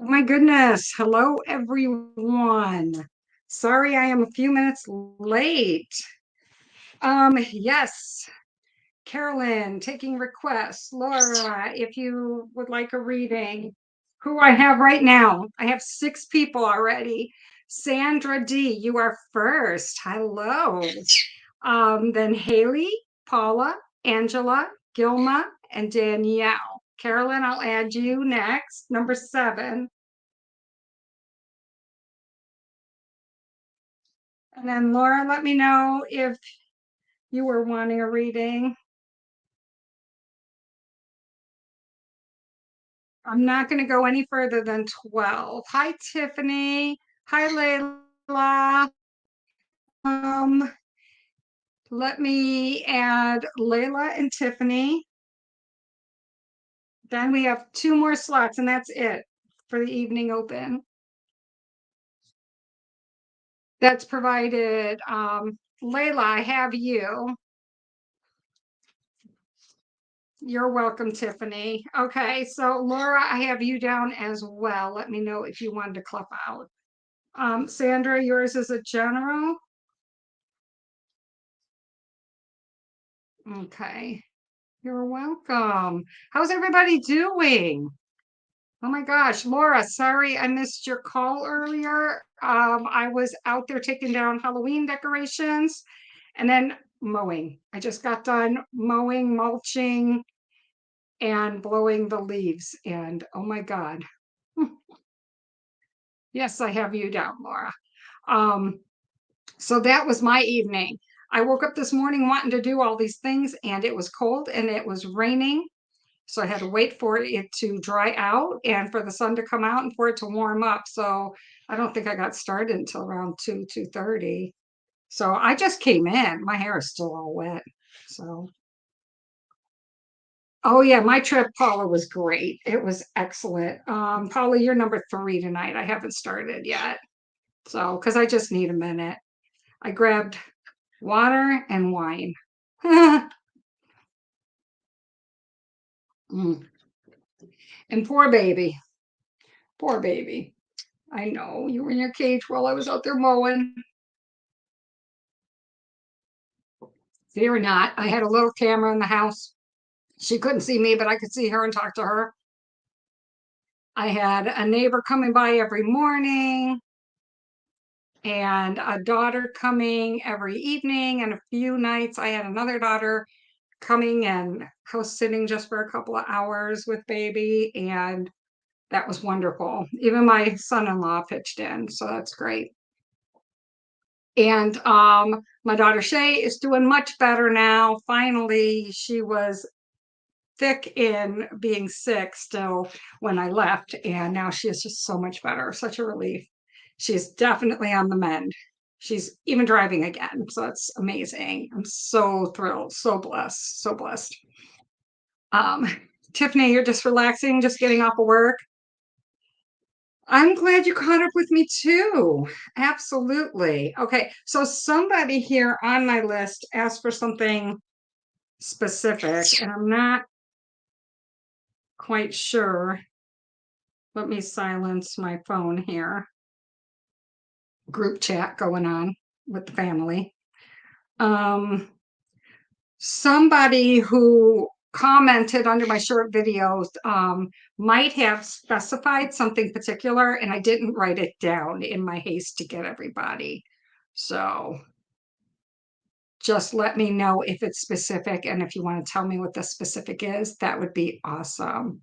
Oh my goodness. Hello, everyone. Sorry I am a few minutes late. Yes, Carolyn taking requests. Laura, if you would like a reading, who I have right now. I have 6 people already. Sandra D, you are first. Hello. Then Haley, Paula, Angela, Gilma, and Danielle. Carolyn, I'll add you next, number 7. And then Laura, let me know if you were wanting a reading. I'm not going to go any further than 12. Hi, Tiffany. Hi, Layla. Um, Let me add Layla and Tiffany. Then we have 2 more slots, and that's it for the evening open. That's provided. Layla, I have you. You're welcome, Tiffany. Okay, so Laura, I have you down as well. Let me know if you wanted to club out. Sandra, yours is a general. Okay, you're welcome. How's everybody doing? Oh my gosh, Laura, sorry I missed your call earlier. I was out there taking down Halloween decorations and then mowing. I just got done mowing, mulching, and blowing the leaves. And oh my God. Yes, I have you down, Laura. Um, So that was my evening. I woke up this morning wanting to do all these things, and it was cold and it was raining. So I had to wait for it to dry out and for the sun to come out and for it to warm up. So I don't think I got started until around 2:30. So I just came in. My hair is still all wet. So, oh yeah, my trip, Paula, was great. It was excellent. Paula, you're number 3 tonight. I haven't started yet. So, because I just need a minute. I grabbed water and wine. Mm. And poor baby, poor baby. I know you were in your cage while I was out there mowing. Fear not. I had a little camera in the house. She couldn't see me, but I could see her and talk to her. I had a neighbor coming by every morning and a daughter coming every evening. And a few nights, I had another daughter coming and house sitting just for a couple of hours with baby. And that was wonderful. Even my son-in-law pitched in, so that's great. And my daughter Shay is doing much better now. Finally, she was thick in being sick still when I left, and now she is just so much better. Such a relief. She's definitely on the mend. She's even driving again, so it's amazing. I'm so thrilled, so blessed, so blessed. Um, Tiffany, you're just relaxing, just getting off of work. I'm glad you caught up with me too. Absolutely. Okay, so somebody here on my list asked for something specific, and I'm not quite sure. Let me silence my phone here. Group chat going on with the family. Um, Somebody who commented under my short videos might have specified something particular, and I didn't write it down in my haste to get everybody. So just let me know if it's specific, and if you want to tell me what the specific is, that would be awesome.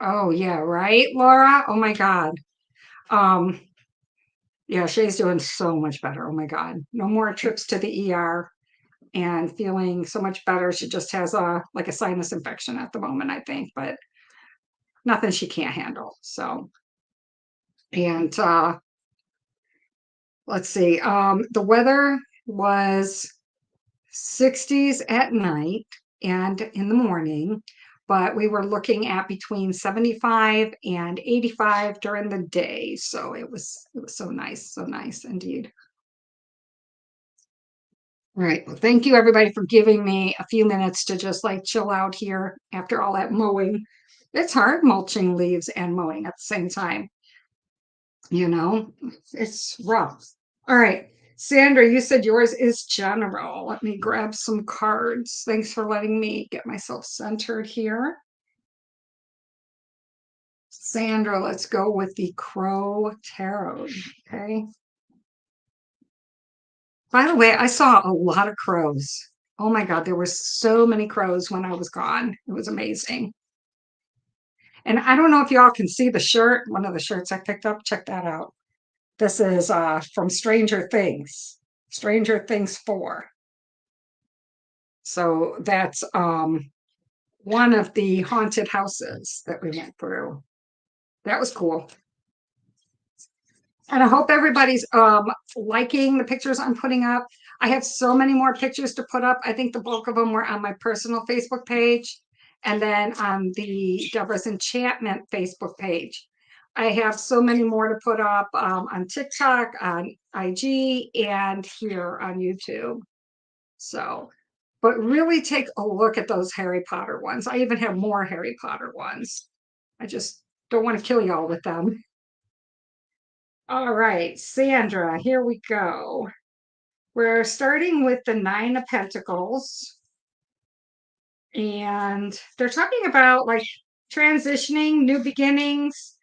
Oh yeah, right, Laura? Oh my God. Um, yeah, Shay's doing so much better. Oh my God. No more trips to the ER and feeling so much better. She just has a like a sinus infection at the moment, I think, but nothing she can't handle. So, and let's see. The weather was 60s at night and in the morning, but we were looking at between 75 and 85 during the day. So it was so nice indeed. All right. Well, thank you everybody for giving me a few minutes to just like chill out here after all that mowing. It's hard mulching leaves and mowing at the same time. You know, it's rough. All right. Sandra, you said yours is general. Let me grab some cards. Thanks for letting me get myself centered here. Sandra, let's go with the Crow Tarot. Okay. By the way, I saw a lot of crows. Oh my God, there were so many crows when I was gone. It was amazing. And I don't know if y'all can see the shirt, one of the shirts I picked up. Check that out. This is from Stranger Things, Stranger Things 4. So that's one of the haunted houses that we went through. That was cool. And I hope everybody's liking the pictures I'm putting up. I have so many more pictures to put up. I think the bulk of them were on my personal Facebook page and then on the Deborah's Enchantment Facebook page. I have so many more to put up on TikTok, on IG, and here on YouTube. So, but really take a look at those Harry Potter ones. I even have more Harry Potter ones. I just don't want to kill y'all with them. All right, Sandra, here we go. We're starting with the Nine of Pentacles. And they're talking about like transitioning, new beginnings,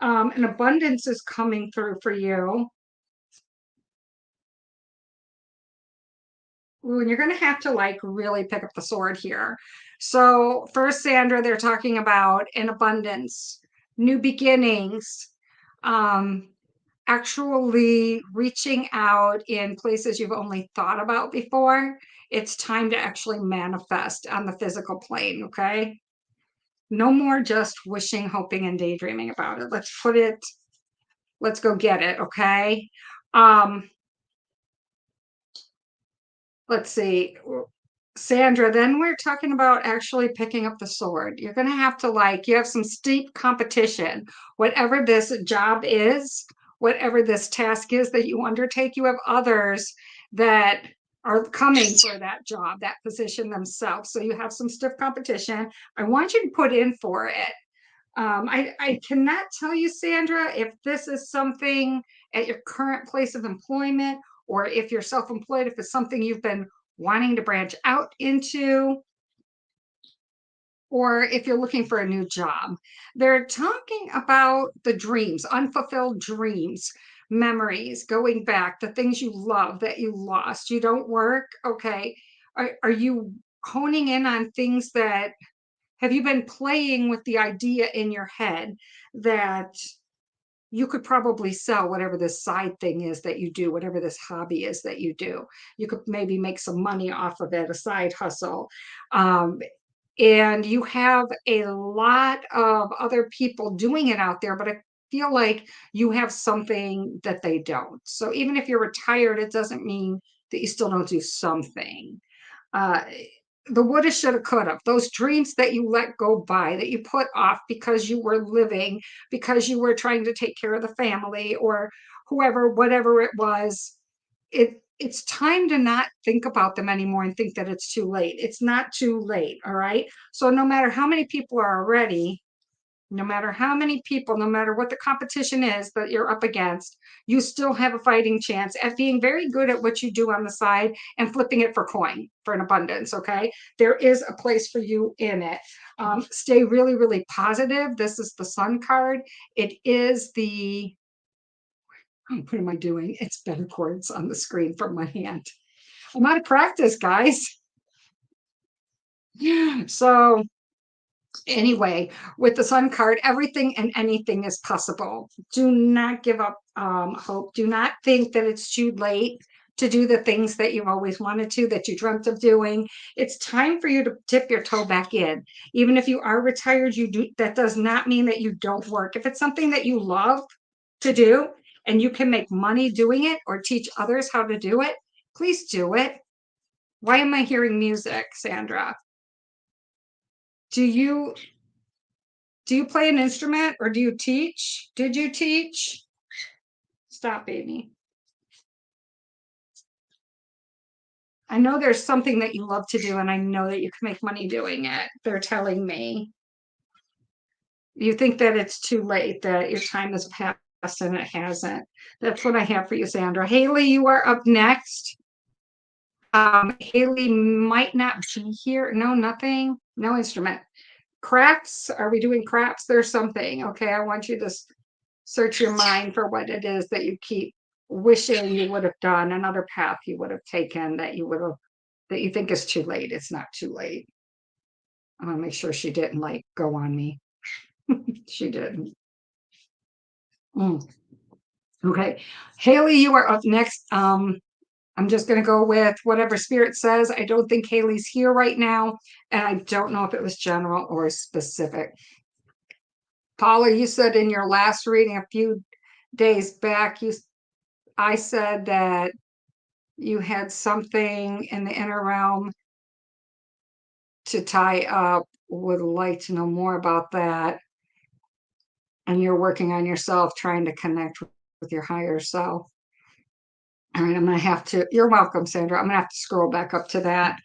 and abundance is coming through for you. Ooh, and you're going to have to like really pick up the sword here. So, first, Sandra, they're talking about an abundance, new beginnings, um, actually reaching out in places you've only thought about before. It's time to actually manifest on the physical plane, okay? No more just wishing, hoping, and daydreaming about it. Let's go get it, okay? Um, let's see. Sandra, then we're talking about actually picking up the sword. You're going to have to like, you have some steep competition. Whatever this job is, whatever this task is that you undertake, you have others that are coming for that job, that position themselves. So you have some stiff competition. I want you to put in for it. I cannot tell you, Sandra, if this is something at your current place of employment or if you're self-employed, if it's something you've been wanting to branch out into, or if you're looking for a new job. They're talking about the dreams, unfulfilled dreams, memories, going back, the things you love that you lost. You don't work. Okay. Are you honing in on things that have you been playing with the idea in your head that you could probably sell whatever this side thing is that you do, whatever this hobby is that you do? You could maybe make some money off of it, a side hustle. Um, and you have a lot of other people doing it out there, but I feel like you have something that they don't. So even if you're retired, it doesn't mean that you still don't do something. Uh, the woulda, shoulda, coulda, those dreams that you let go by, that you put off because you were living, because you were trying to take care of the family or whoever, whatever it was, it's time to not think about them anymore and think that it's too late. It's not too late, all right? So no matter how many people are ready, no matter how many people, no matter what the competition is that you're up against, you still have a fighting chance at being very good at what you do on the side and flipping it for coin, for an abundance. Okay. There is a place for you in it. Stay really, really positive. This is the Sun card. It is the, oh, what am I doing? It's better chords on the screen from my hand. I'm out of practice, guys. So anyway, with the Sun card, everything and anything is possible. Do not give up hope. Do not think that it's too late to do the things that you've always wanted to, that you dreamt of doing. It's time for you to dip your toe back in. Even if you are retired, you do, that does not mean that you don't work. If it's something that you love to do and you can make money doing it or teach others how to do it, please do it. Why am I hearing music, Sandra? Do you play an instrument or do you teach? Did you teach? Stop, baby. I know there's something that you love to do, and I know that you can make money doing it. They're telling me. You think that it's too late, that your time has passed and it hasn't. That's what I have for you, Sandra. Haley, you are up next. Haley might not be here. No, nothing. No instrument. Crafts. Are we doing crafts? There's something. Okay, I want you to search your mind for what it is that you keep wishing you would have done, another path you would have taken that you would have, that you think is too late. It's not too late. I want to make sure she didn't like go on me. She didn't. Mm. Okay. Haley, you are up next. I'm just going to go with whatever spirit says. I don't think Haley's here right now, and I don't know if it was general or specific. Paula, you said in your last reading a few days back, I said that you had something in the inner realm to tie up. Would like to know more about that. And you're working on yourself, trying to connect with your higher self. All right, I'm going to have to, you're welcome, Sandra. I'm going to have to scroll back up to that.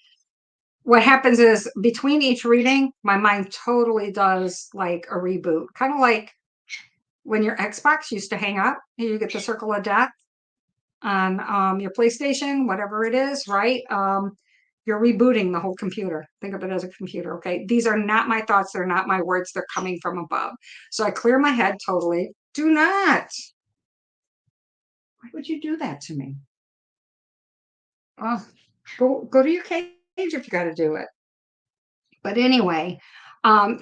What happens is between each reading, my mind totally does like a reboot, kind of like when your Xbox used to hang up, you get the circle of death on your PlayStation, whatever it is, right? You're rebooting the whole computer. Think of it as a computer, okay? These are not my thoughts. They're not my words. They're coming from above. So I clear my head totally. Do not. Why would you do that to me? Oh, go to your cage if you got to do it. But anyway,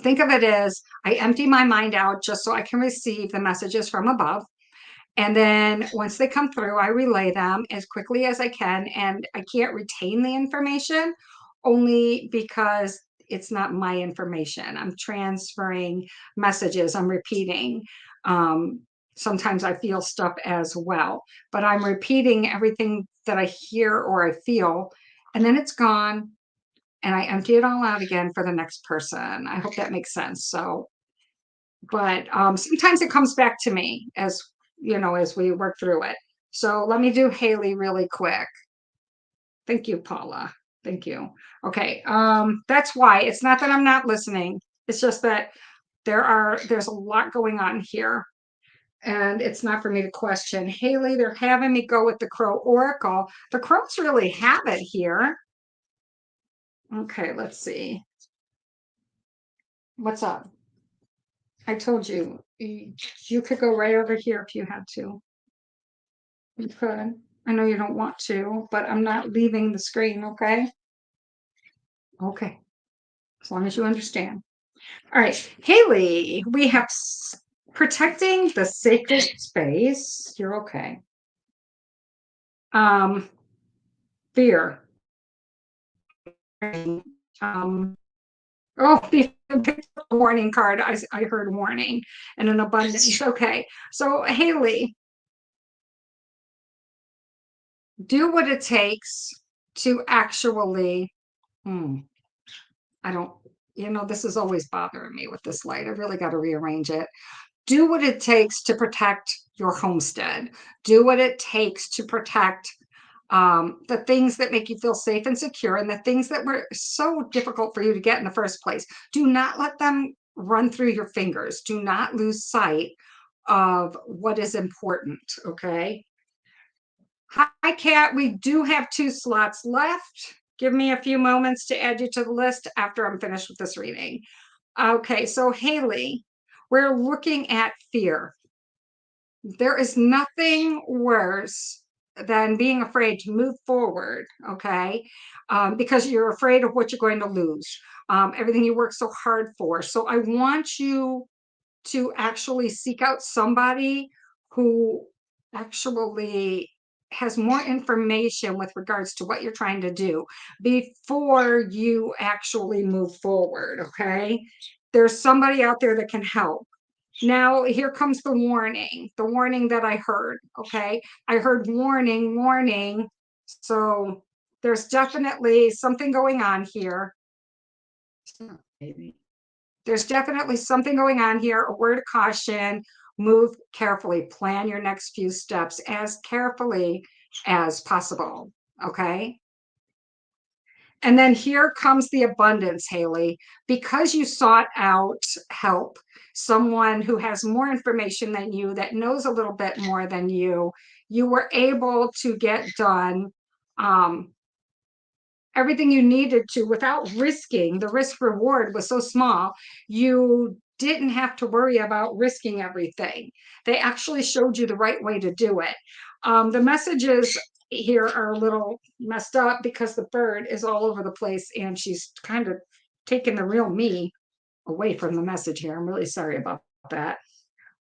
think of it as I empty my mind out just so I can receive the messages from above. And then once they come through, I relay them as quickly as I can. And I can't retain the information only because it's not my information. I'm transferring messages, I'm repeating. Sometimes I feel stuff as well, but I'm repeating everything that I hear or I feel, and then it's gone and I empty it all out again for the next person. I hope that makes sense. So, but sometimes it comes back to me as as we work through it. So let me do Haley really quick. Thank you, Paula. Thank you. Okay. That's why it's not that I'm not listening. It's just that there's a lot going on here. And it's not for me to question. Haley, they're having me go with the Crow Oracle. The crows really have it here. Okay, let's see. What's up? I told you, you could go right over here if you had to. You could. I know you don't want to, but I'm not leaving the screen, okay? Okay. As long as you understand. All right, Haley, we have protecting the sacred space. You're okay. Fear. Oh, the warning card. I heard warning and an abundance. Okay. So, Haley, do what it takes to actually, I don't, this is always bothering me with this light. I really got to rearrange it. Do what it takes to protect your homestead. Do what it takes to protect the things that make you feel safe and secure and the things that were so difficult for you to get in the first place. Do not let them run through your fingers. Do not lose sight of what is important. Okay. Hi, Kat. We do have 2 slots left. Give me a few moments to add you to the list after I'm finished with this reading. Okay, so Haley, we're looking at fear. There is nothing worse than being afraid to move forward, okay? Because you're afraid of what you're going to lose, everything you work so hard for. So I want you to actually seek out somebody who actually has more information with regards to what you're trying to do before you actually move forward, okay? There's somebody out there that can help. Now, here comes the warning that I heard, okay? I heard warning, warning. So there's definitely something going on here. There's definitely something going on here. A word of caution, move carefully, plan your next few steps as carefully as possible, okay? And then here comes the abundance, Haley, because you sought out help. someone who has more information than you, that knows a little bit more than you were able to get done everything you needed to without risking. The risk reward was so small, you didn't have to worry about risking everything. They actually showed you the right way to do it. The messages here are a little messed up because the bird is all over the place and she's kind of taking the real me away from the message here. I'm really sorry about that.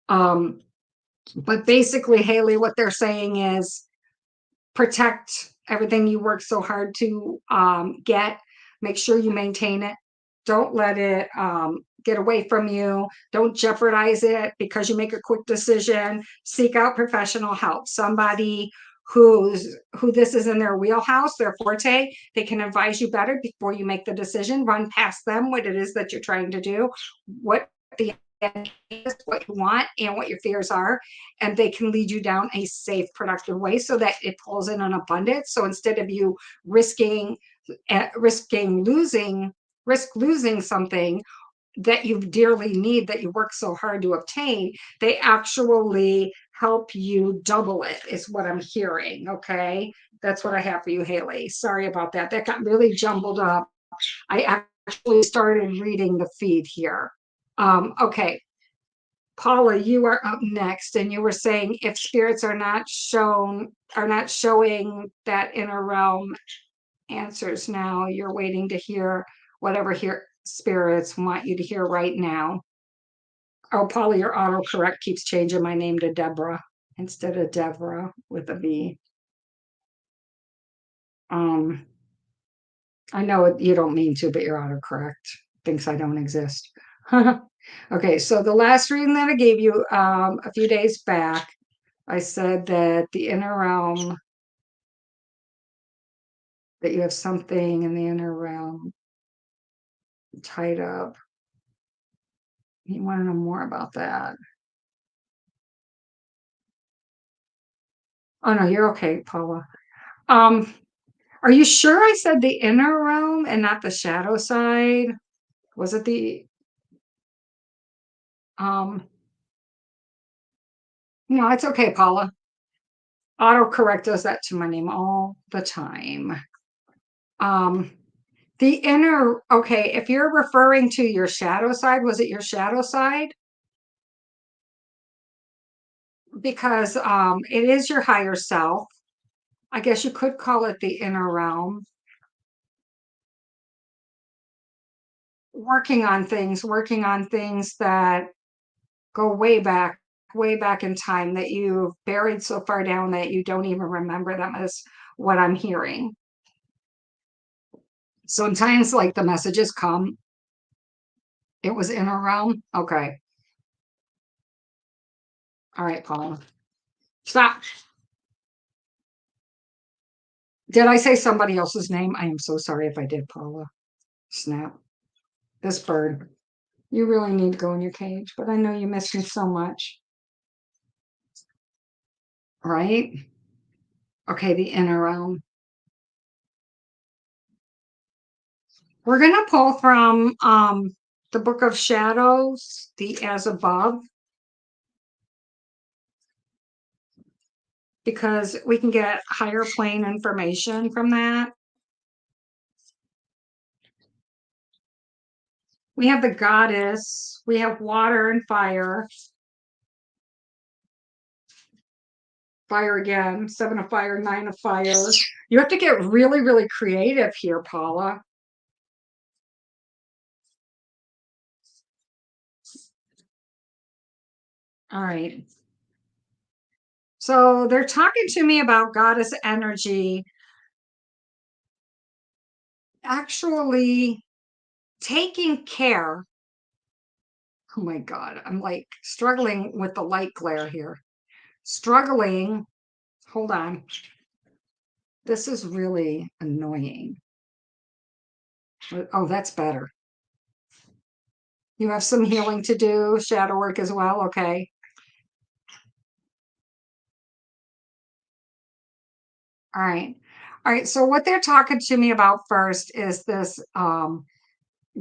But basically, Haley, what they're saying is protect everything you work so hard to get. Make sure you maintain it. Don't let it get away from you. Don't jeopardize it because you make a quick decision. Seek out professional help. Somebody who this is in their wheelhouse, their forte. They can advise you better before you make the decision. Run past them what it is that you're trying to do, what the is, what you want, and what your fears are, and they can lead you down a safe, productive way so that it pulls in an abundance. So instead of you risking losing something that you dearly need, that you work so hard to obtain, they actually help you double it, is what I'm hearing. Okay, that's what I have for you, Haley. Sorry about that. That got really jumbled up. I actually started reading the feed here. Okay, Paula, you are up next, and you were saying if spirits are not showing that inner realm answers now, you're waiting to hear whatever spirits want you to hear right now. Oh, Paula, your autocorrect keeps changing my name to Deborah instead of Deborah with a V. I know you don't mean to, but your autocorrect thinks I don't exist. Okay, so the last reading that I gave you a few days back, I said that the inner realm, that you have something in the inner realm tied up. You want to know more about that? Oh no, you're okay, Paula. Are you sure I said the inner realm and not the shadow side? Was it the no, it's okay, Paula. Autocorrect does that to my name all the time. The inner, okay, if you're referring to your shadow side, was it your shadow side? Because it is your higher self. I guess you could call it the inner realm. Working on things that go way back in time, that you've buried so far down that you don't even remember them, is what I'm hearing. Sometimes, like, the messages come, it was inner realm. Okay. All right, Paula. Stop. Did I say somebody else's name? I am so sorry if I did, Paula. Snap. This bird. You really need to go in your cage, but I know you miss me so much. Right? Okay, the inner realm. We're going to pull from the Book of Shadows, the As Above, because we can get higher plane information from that. We have the Goddess, we have water and fire. Fire again, 7 of fire, 9 of fire. You have to get really, really creative here, Paula. All right. So they're talking to me about goddess energy actually taking care. Oh my God, I'm like struggling with the light glare here. Struggling. Hold on. This is really annoying. Oh, that's better. You have some healing to do, shadow work as well. Okay. All right. All right. So what they're talking to me about first is this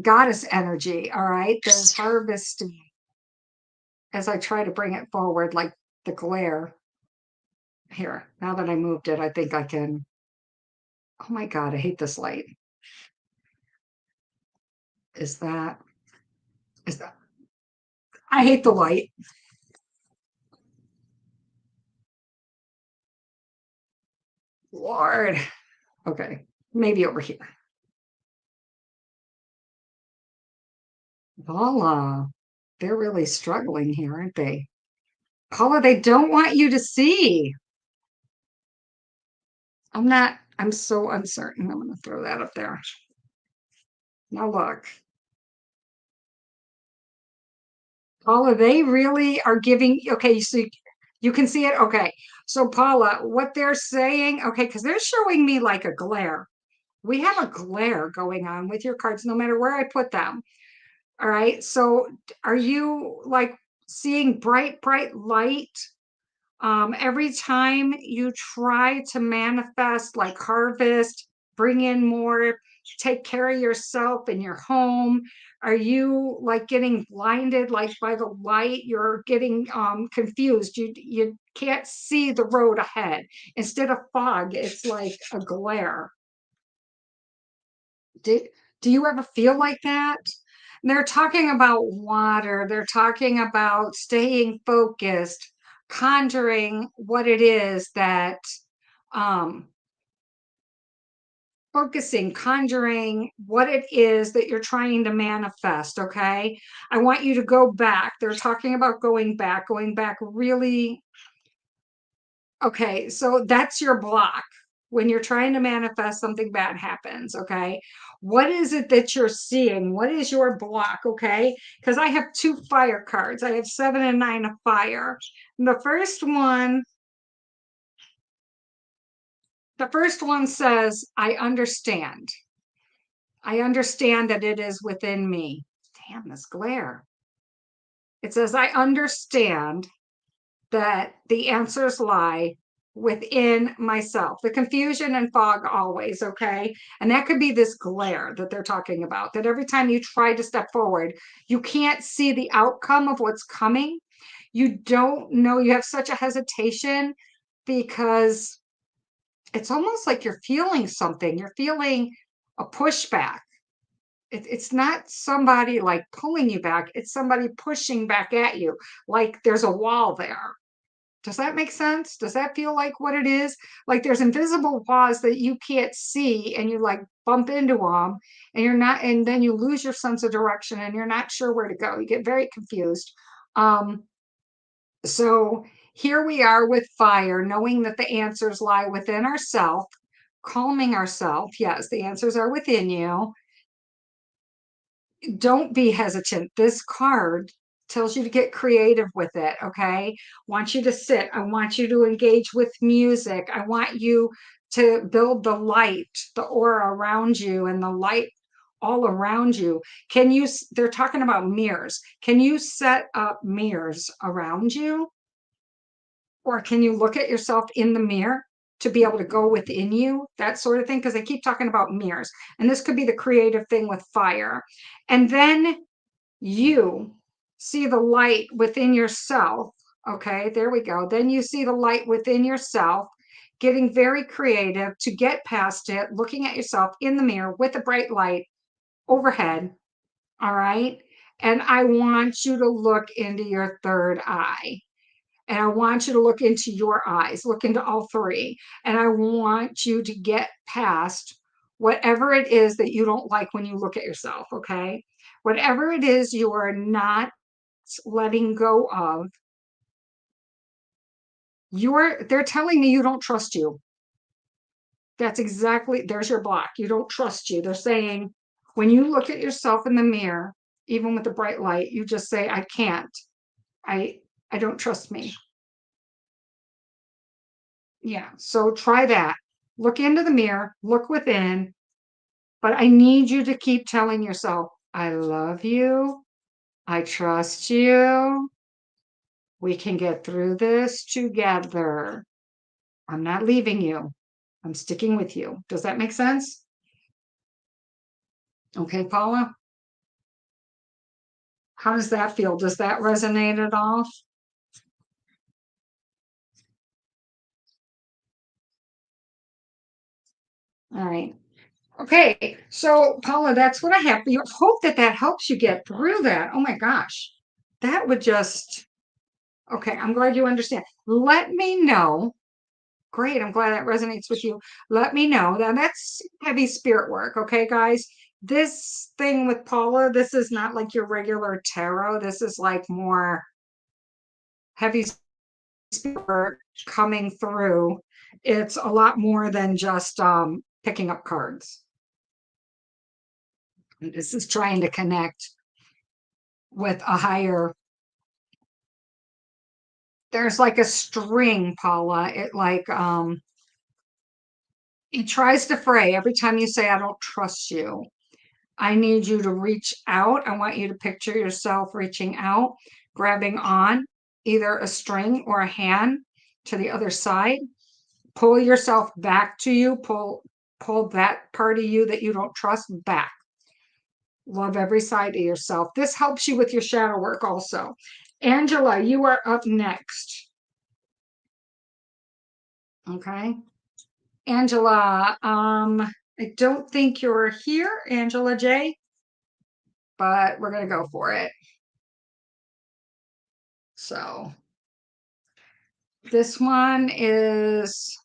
goddess energy. All right. The harvesting. as I try to bring it forward, like the glare. Here, now that I moved it, I think I can. Oh my God, I hate this light. Is that, is that, I hate the light. Lord. Okay, maybe over here. Voila. They're really struggling here, aren't they? Paula, they don't want you to see. I'm so uncertain. I'm going to throw that up there. Now look. Paula, they really are giving, okay, so you can see it. Okay. So Paula, what they're saying, okay, because they're showing me like a glare. We have a glare going on with your cards, no matter where I put them. All right. So are you like seeing bright, bright light? Every time you try to manifest, like harvest, bring in more, take care of yourself and your home, are you like getting blinded like by the light? You're getting confused. You can't see the road ahead. Instead of fog, it's like a glare. Do, do you ever feel like that? They're talking about water, they're talking about staying focused, conjuring what it is that um focusing, conjuring what it is that you're trying to manifest, okay? I want you to go back. They're talking about going back really. Okay, so that's your block. When you're trying to manifest, something bad happens, okay? What is it that you're seeing? What is your block, okay? Because I have two fire cards. I have 7 and 9 of fire. And the first one says, I understand. I understand that it is within me. Damn, this glare. It says, I understand that the answers lie within myself. The confusion and fog always, okay? And that could be this glare that they're talking about, that every time you try to step forward, you can't see the outcome of what's coming. You don't know, you have such a hesitation because it's almost like you're feeling something. You're feeling a pushback. It's not somebody like pulling you back, it's somebody pushing back at you, like there's a wall there. Does that make sense? Does that feel like what it is? Like there's invisible walls that you can't see and you like bump into them and you're not, and then you lose your sense of direction and you're not sure where to go. You get very confused. Um, so here we are with fire, knowing that the answers lie within ourselves, calming ourselves. Yes, the answers are within you. Don't be hesitant. This card tells you to get creative with it, okay? Want you to sit. I want you to engage with music. I want you to build the light, the aura around you and the light all around you. They're talking about mirrors. Can you set up mirrors around you? Or can you look at yourself in the mirror to be able to go within you, that sort of thing? Because they keep talking about mirrors. And this could be the creative thing with fire. And then you see the light within yourself. Okay, there we go. Then you see the light within yourself, getting very creative to get past it, looking at yourself in the mirror with a bright light overhead. All right. And I want you to look into your third eye. And I want you to look into your eyes, look into all three. And I want you to get past whatever it is that you don't like when you look at yourself, okay? Whatever it is you are not letting go of, they're telling me you don't trust you. That's exactly, there's your block. You don't trust you. They're saying when you look at yourself in the mirror, even with the bright light, you just say, I can't. I I don't trust me. Yeah, so try that. Look into the mirror, look within, but I need you to keep telling yourself, I love you, I trust you, we can get through this together. I'm not leaving you, I'm sticking with you. Does that make sense? Okay, Paula? How does that feel? Does that resonate at all? All right. Okay. So, Paula, that's what I have. You hope that that helps you get through that. Oh my gosh. That would just, okay. I'm glad you understand. Let me know. Great. I'm glad that resonates with you. Let me know. Now, that's heavy spirit work. Okay, guys. This thing with Paula, this is not like your regular tarot. This is like more heavy spirit coming through. It's a lot more than just picking up cards. This is trying to connect with a higher. There's like a string, Paula. It tries to fray every time you say, I don't trust you. I need you to reach out. I want you to picture yourself reaching out, grabbing on either a string or a hand to the other side. Pull yourself back to you. Pull that part of you that you don't trust back. Love every side of yourself. This helps you with your shadow work also. Angela, you are up next. Okay. Angela, I don't think you're here, Angela J, but we're going to go for it. So this one is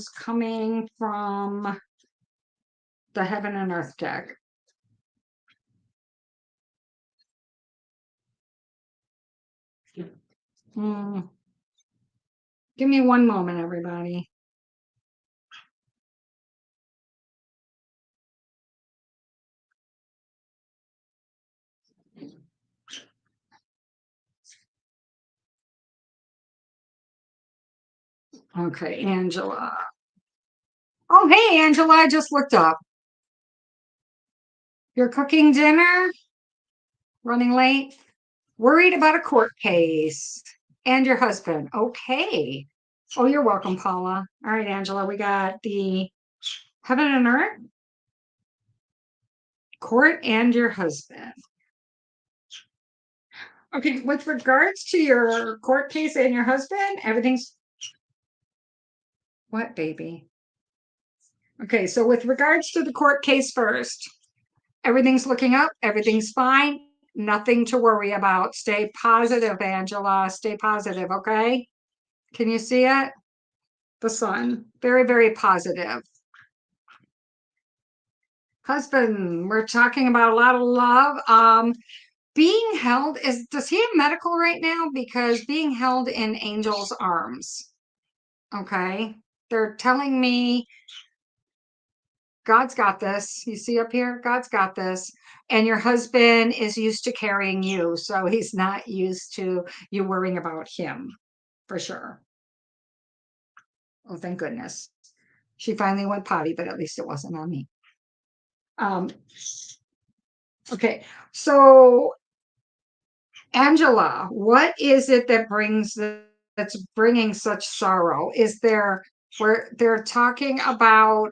coming from the Heaven and Earth deck. Mm. Give me one moment, everybody. Okay, Angela. Oh, hey, Angela, I just looked up. You're cooking dinner, running late, worried about a court case, and your husband. Okay. Oh, you're welcome, Paula. All right, Angela, we got the Heaven and Earth, court, and your husband. Okay, with regards to your court case and your husband, everything's what, baby? Okay, so with regards to the court case first, everything's looking up, everything's fine, nothing to worry about. Stay positive, Angela. Stay positive, okay? Can you see it? The sun. Very, very positive. Husband, we're talking about a lot of love. Being held does he have medical right now? Because being held in angel's arms. Okay. They're telling me God's got this. You see up here? God's got this. And your husband is used to carrying you. So he's not used to you worrying about him for sure. Oh, thank goodness. She finally went potty, but at least it wasn't on me. Um, okay. So Angela, what is it that that's bringing such sorrow? Is there where they're talking about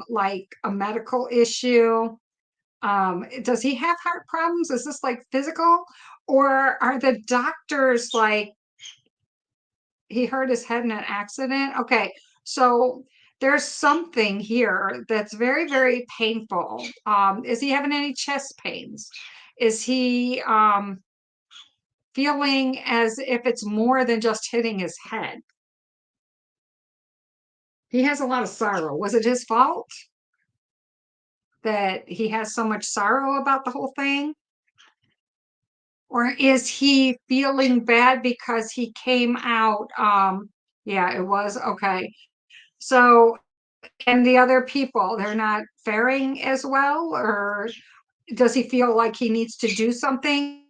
like a medical issue? Does he have heart problems? Is this like physical? Or are the doctors like he hurt his head in an accident? Okay, so there's something here that's very, very painful. Is he having any chest pains? Is he feeling as if it's more than just hitting his head? He has a lot of sorrow. Was it his fault that he has so much sorrow about the whole thing? Or is he feeling bad because he came out? Yeah, it was okay. So, and the other people, they're not faring as well, or does he feel like he needs to do something?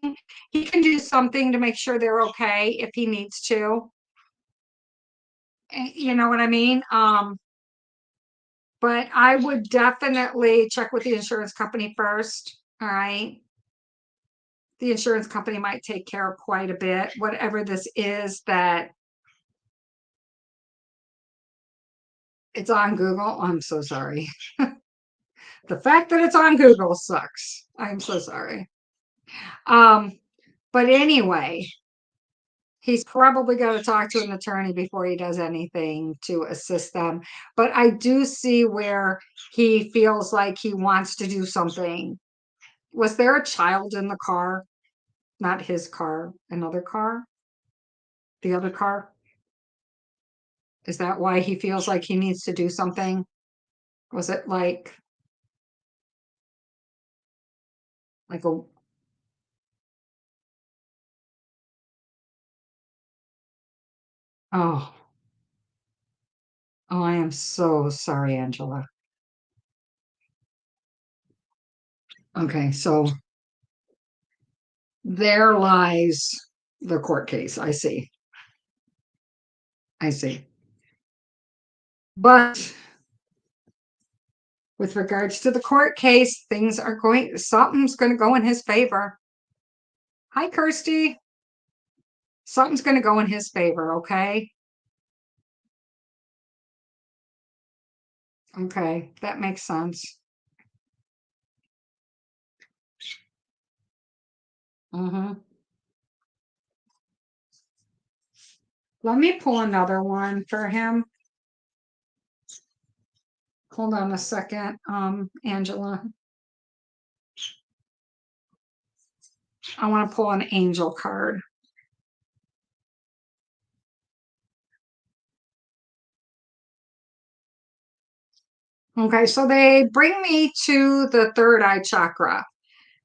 He can do something to make sure they're okay if he needs to. You know what I mean? But I would definitely check with the insurance company first. All right. The insurance company might take care of quite a bit, whatever this is that it's on Google. I'm so sorry. The fact that it's on Google sucks. I'm so sorry. Um, but anyway, he's probably got to talk to an attorney before he does anything to assist them. But I do see where he feels like he wants to do something. Was there a child in the car? Not his car, another car? The other car? Is that why he feels like he needs to do something? Was it like a oh, oh, I am so sorry, Angela. Okay, so there lies the court case. I see. I see. But with regards to the court case, something's going to go in his favor. Hi, Kirsty. Something's going to go in his favor, okay? Okay, that makes sense. Mm-hmm. Let me pull another one for him. Hold on a second, Angela. I want to pull an angel card. Okay, so they bring me to the third eye chakra.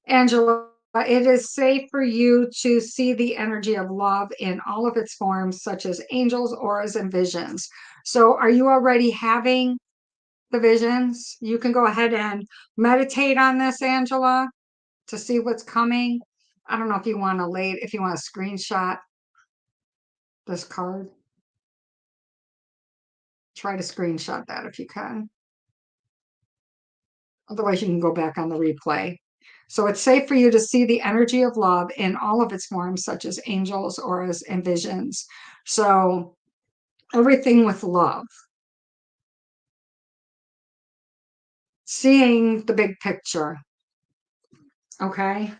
Angela, it is safe for you to see the energy of love in all of its forms, such as angels, auras, and visions. So, are you already having the visions? You can go ahead and meditate on this, Angela, to see what's coming. I don't know if you want to if you want to screenshot this card. Try to screenshot that if you can. Otherwise, you can go back on the replay. So it's safe for you to see the energy of love in all of its forms, such as angels, auras, and visions. So everything with love. Seeing the big picture. Okay.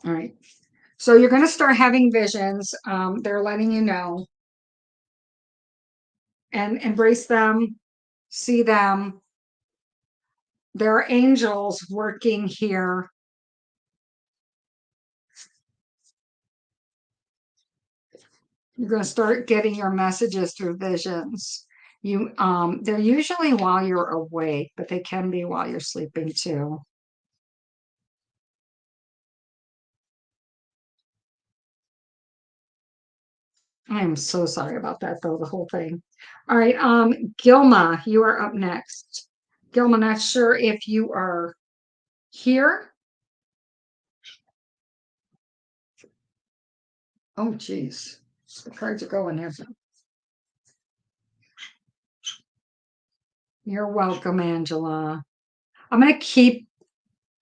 All right. So you're going to start having visions. They're letting you know and embrace them, see them. There are angels working here. You're going to start getting your messages through visions. They're usually while you're awake, but they can be while you're sleeping too. I am so sorry about that, though, the whole thing. All right, Gilma, you are up next. Gilma, not sure if you are here. Oh, geez. The cards are going there. You're welcome, Angela. I'm going to keep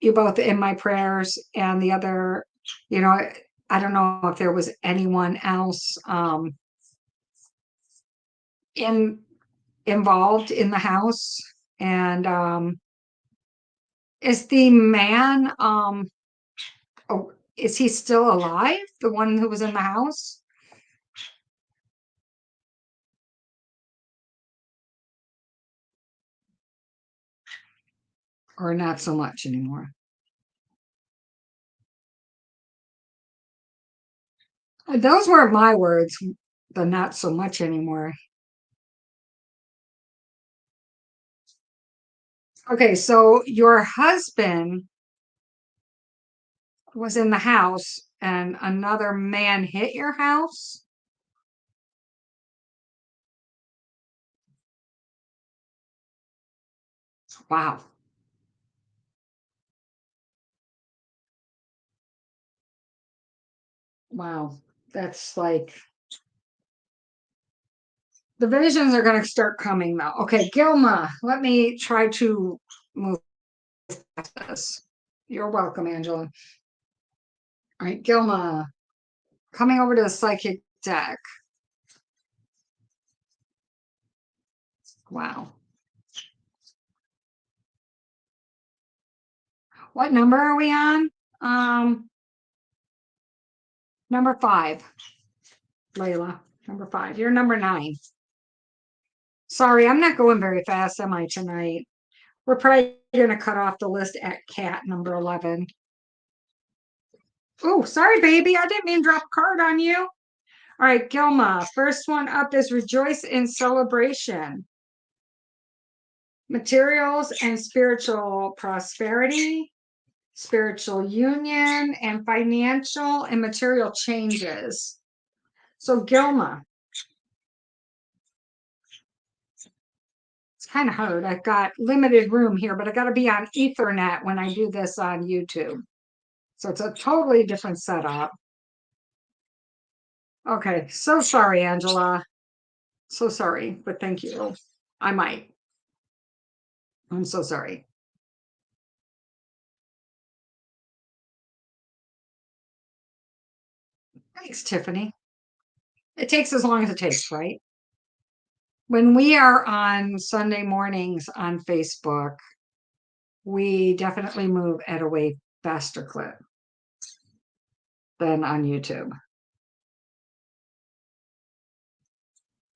you both in my prayers and the other, you know, I don't know if there was anyone else in involved in the house. And is the man oh, is he still alive? The one who was in the house? Or not so much anymore? Those weren't my words, the not so much anymore. Okay, so your husband was in the house and another man hit your house? Wow. Wow. That's like the visions are going to start coming though. Okay, Gilma, let me try to move past this. You're welcome, Angela. All right, Gilma, coming over to the psychic deck. Wow. What number are we on? Number 5. Layla, number 5. You're number 9. Sorry, I'm not going very fast, am I, tonight? We're probably going to cut off the list at cat number 11. Oh, sorry, baby. I didn't mean to drop a card on you. All right, Gilma. First one up is rejoice in celebration. Materials and spiritual prosperity, spiritual union, and financial and material changes. So, Gilma, it's kind of hard. I've got limited room here, but I got to be on Ethernet when I do this on YouTube. So it's a totally different setup. Okay, so sorry, Angela. So sorry, but thank you. I might. I'm so sorry. Thanks, Tiffany. It takes as long as it takes, right? When we are on Sunday mornings on Facebook, we definitely move at a way faster clip than on YouTube.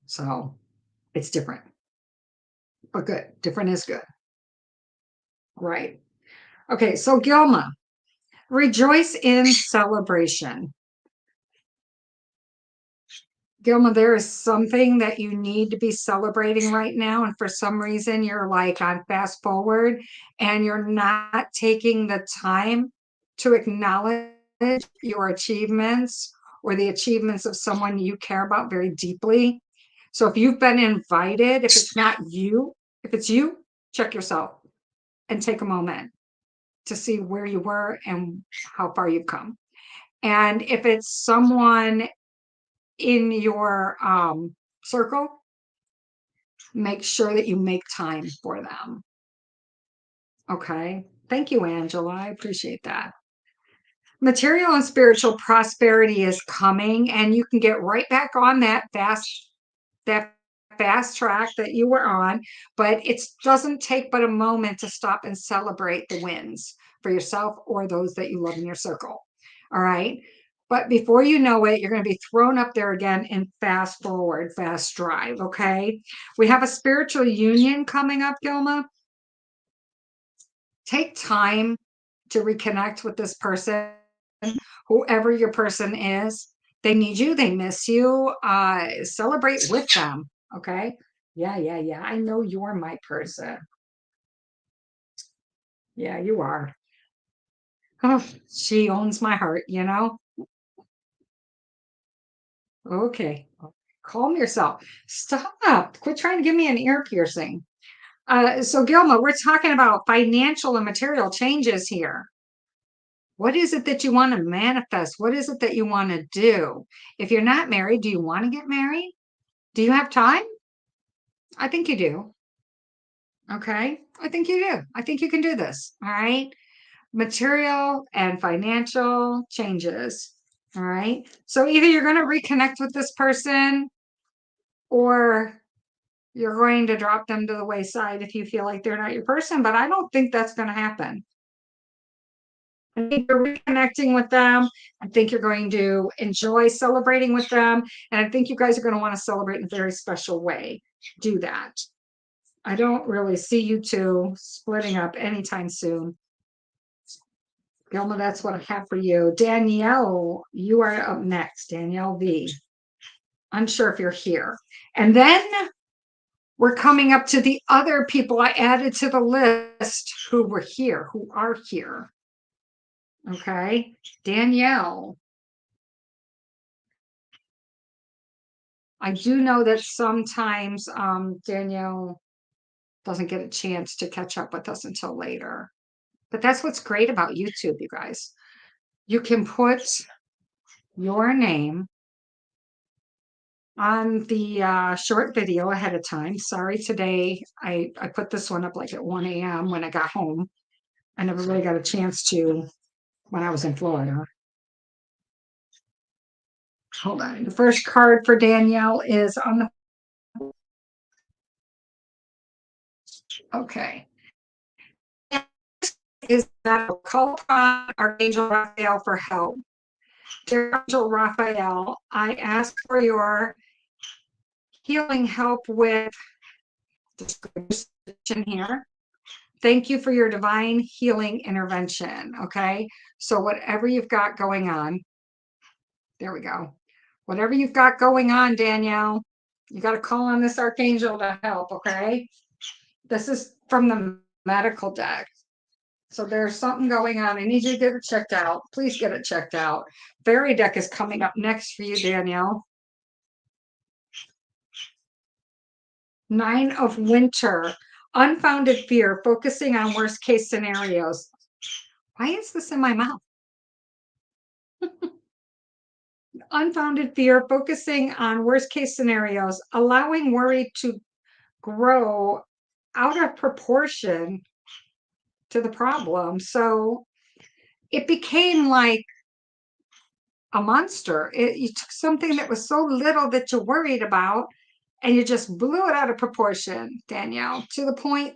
So it's different, but good. Different is good. Right. Okay, so Gilma, rejoice in celebration. Gilma, there is something that you need to be celebrating right now. And for some reason, you're like on fast forward and you're not taking the time to acknowledge your achievements or the achievements of someone you care about very deeply. So if you've been invited, if it's not you, if it's you, check yourself and take a moment to see where you were and how far you've come. And if it's someone in your circle, make sure that you make time for them. Okay. Thank you, Angela. I appreciate that. Material and spiritual prosperity is coming, and you can get right back on that fast track that you were on, but it doesn't take but a moment to stop and celebrate the wins for yourself or those that you love in your circle. All right. But before you know it, you're going to be thrown up there again in fast forward, fast drive. Okay. We have a spiritual union coming up, Gilma. Take time to reconnect with this person, whoever your person is. They need you, they miss you. Celebrate with them. Okay. Yeah. I know you're my person. Yeah, you are. Oh, she owns my heart, you know? Okay. Calm yourself. Stop. Quit trying to give me an ear piercing. So Gilma, we're talking about financial and material changes here. What is it that you want to manifest? What is it that you want to do? If you're not married, do you want to get married? Do you have time? I think you do. Okay. I think you do. I think you can do this. All right. Material and financial changes. All right. So either you're going to reconnect with this person or you're going to drop them to the wayside if you feel like they're not your person. But I don't think that's going to happen. I think you're reconnecting with them. I think you're going to enjoy celebrating with them. And I think you guys are going to want to celebrate in a very special way. Do that. I don't really see you two splitting up anytime soon. Gilma, that's what I have for you. Danielle, you are up next. Danielle V. Unsure if you're here. And then we're coming up to the other people I added to the list who were here, who are here. Okay. Danielle. I do know that sometimes Danielle doesn't get a chance to catch up with us until later. But that's what's great about YouTube, you guys. You can put your name on the short video ahead of time. Sorry, today I put this one up like at 1 a.m. when I got home. I never really got a chance to when I was in Florida. Hold on. The first card for Danielle is on the. Okay. is that call upon Archangel Raphael for help. Dear Archangel Raphael, I ask for your healing help with this position here. Thank you for your divine healing intervention. Okay. So whatever you've got going on, there we go. Whatever you've got going on, Danielle, you got to call on this archangel to help. Okay. This is from the medical deck. So there's something going on. I need you to get it checked out. Please get it checked out. Fairy deck is coming up next for you, Danielle. 9 of Winter. Unfounded fear, focusing on worst case scenarios. Why is this in my mouth? Unfounded fear, focusing on worst case scenarios, allowing worry to grow out of proportion to the problem. So it became like a monster. You took something that was so little that you worried about and you just blew it out of proportion, Danielle, to the point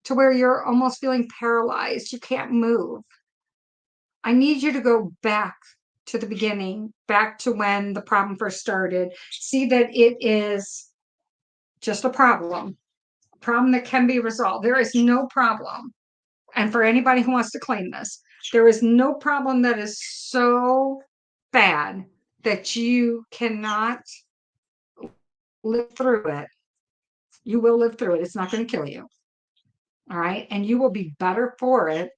to where you're almost feeling paralyzed. You can't move. I need you to go back to the beginning, back to when the problem first started. See that it is just a problem that can be resolved. There is no problem. And for anybody who wants to claim this, there is no problem that is so bad that you cannot live through it. You will live through it. It's not going to kill you. All right. And you will be better for it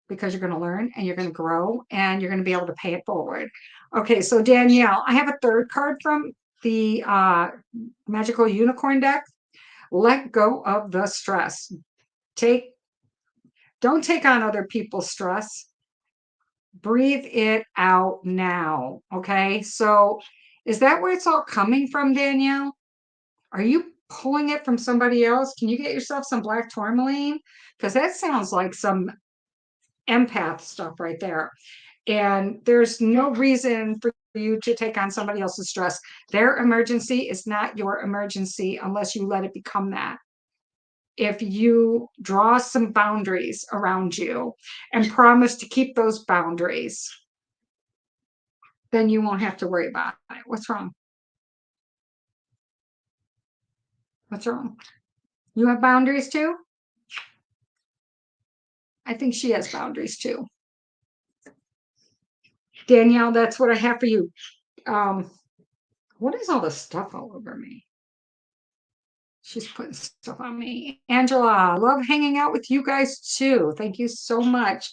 because you're going to learn and you're going to grow and you're going to be able to pay it forward. Okay. So Danielle, I have a third card from the Magical Unicorn deck. Let go of the stress. Don't take on other people's stress. Breathe it out now. Okay. So is that where it's all coming from, Danielle? Are you pulling it from somebody else? Can you get yourself some black tourmaline? Because that sounds like some empath stuff right there. And there's no reason for you to take on somebody else's stress. Their emergency is not your emergency unless you let it become that. If you draw some boundaries around you and promise to keep those boundaries, then you won't have to worry about it. What's wrong? What's wrong? You have boundaries too? I think she has boundaries too. Danielle, that's what I have for you. What is all this stuff all over me? She's putting stuff on me. Angela, love hanging out with you guys too. Thank you so much.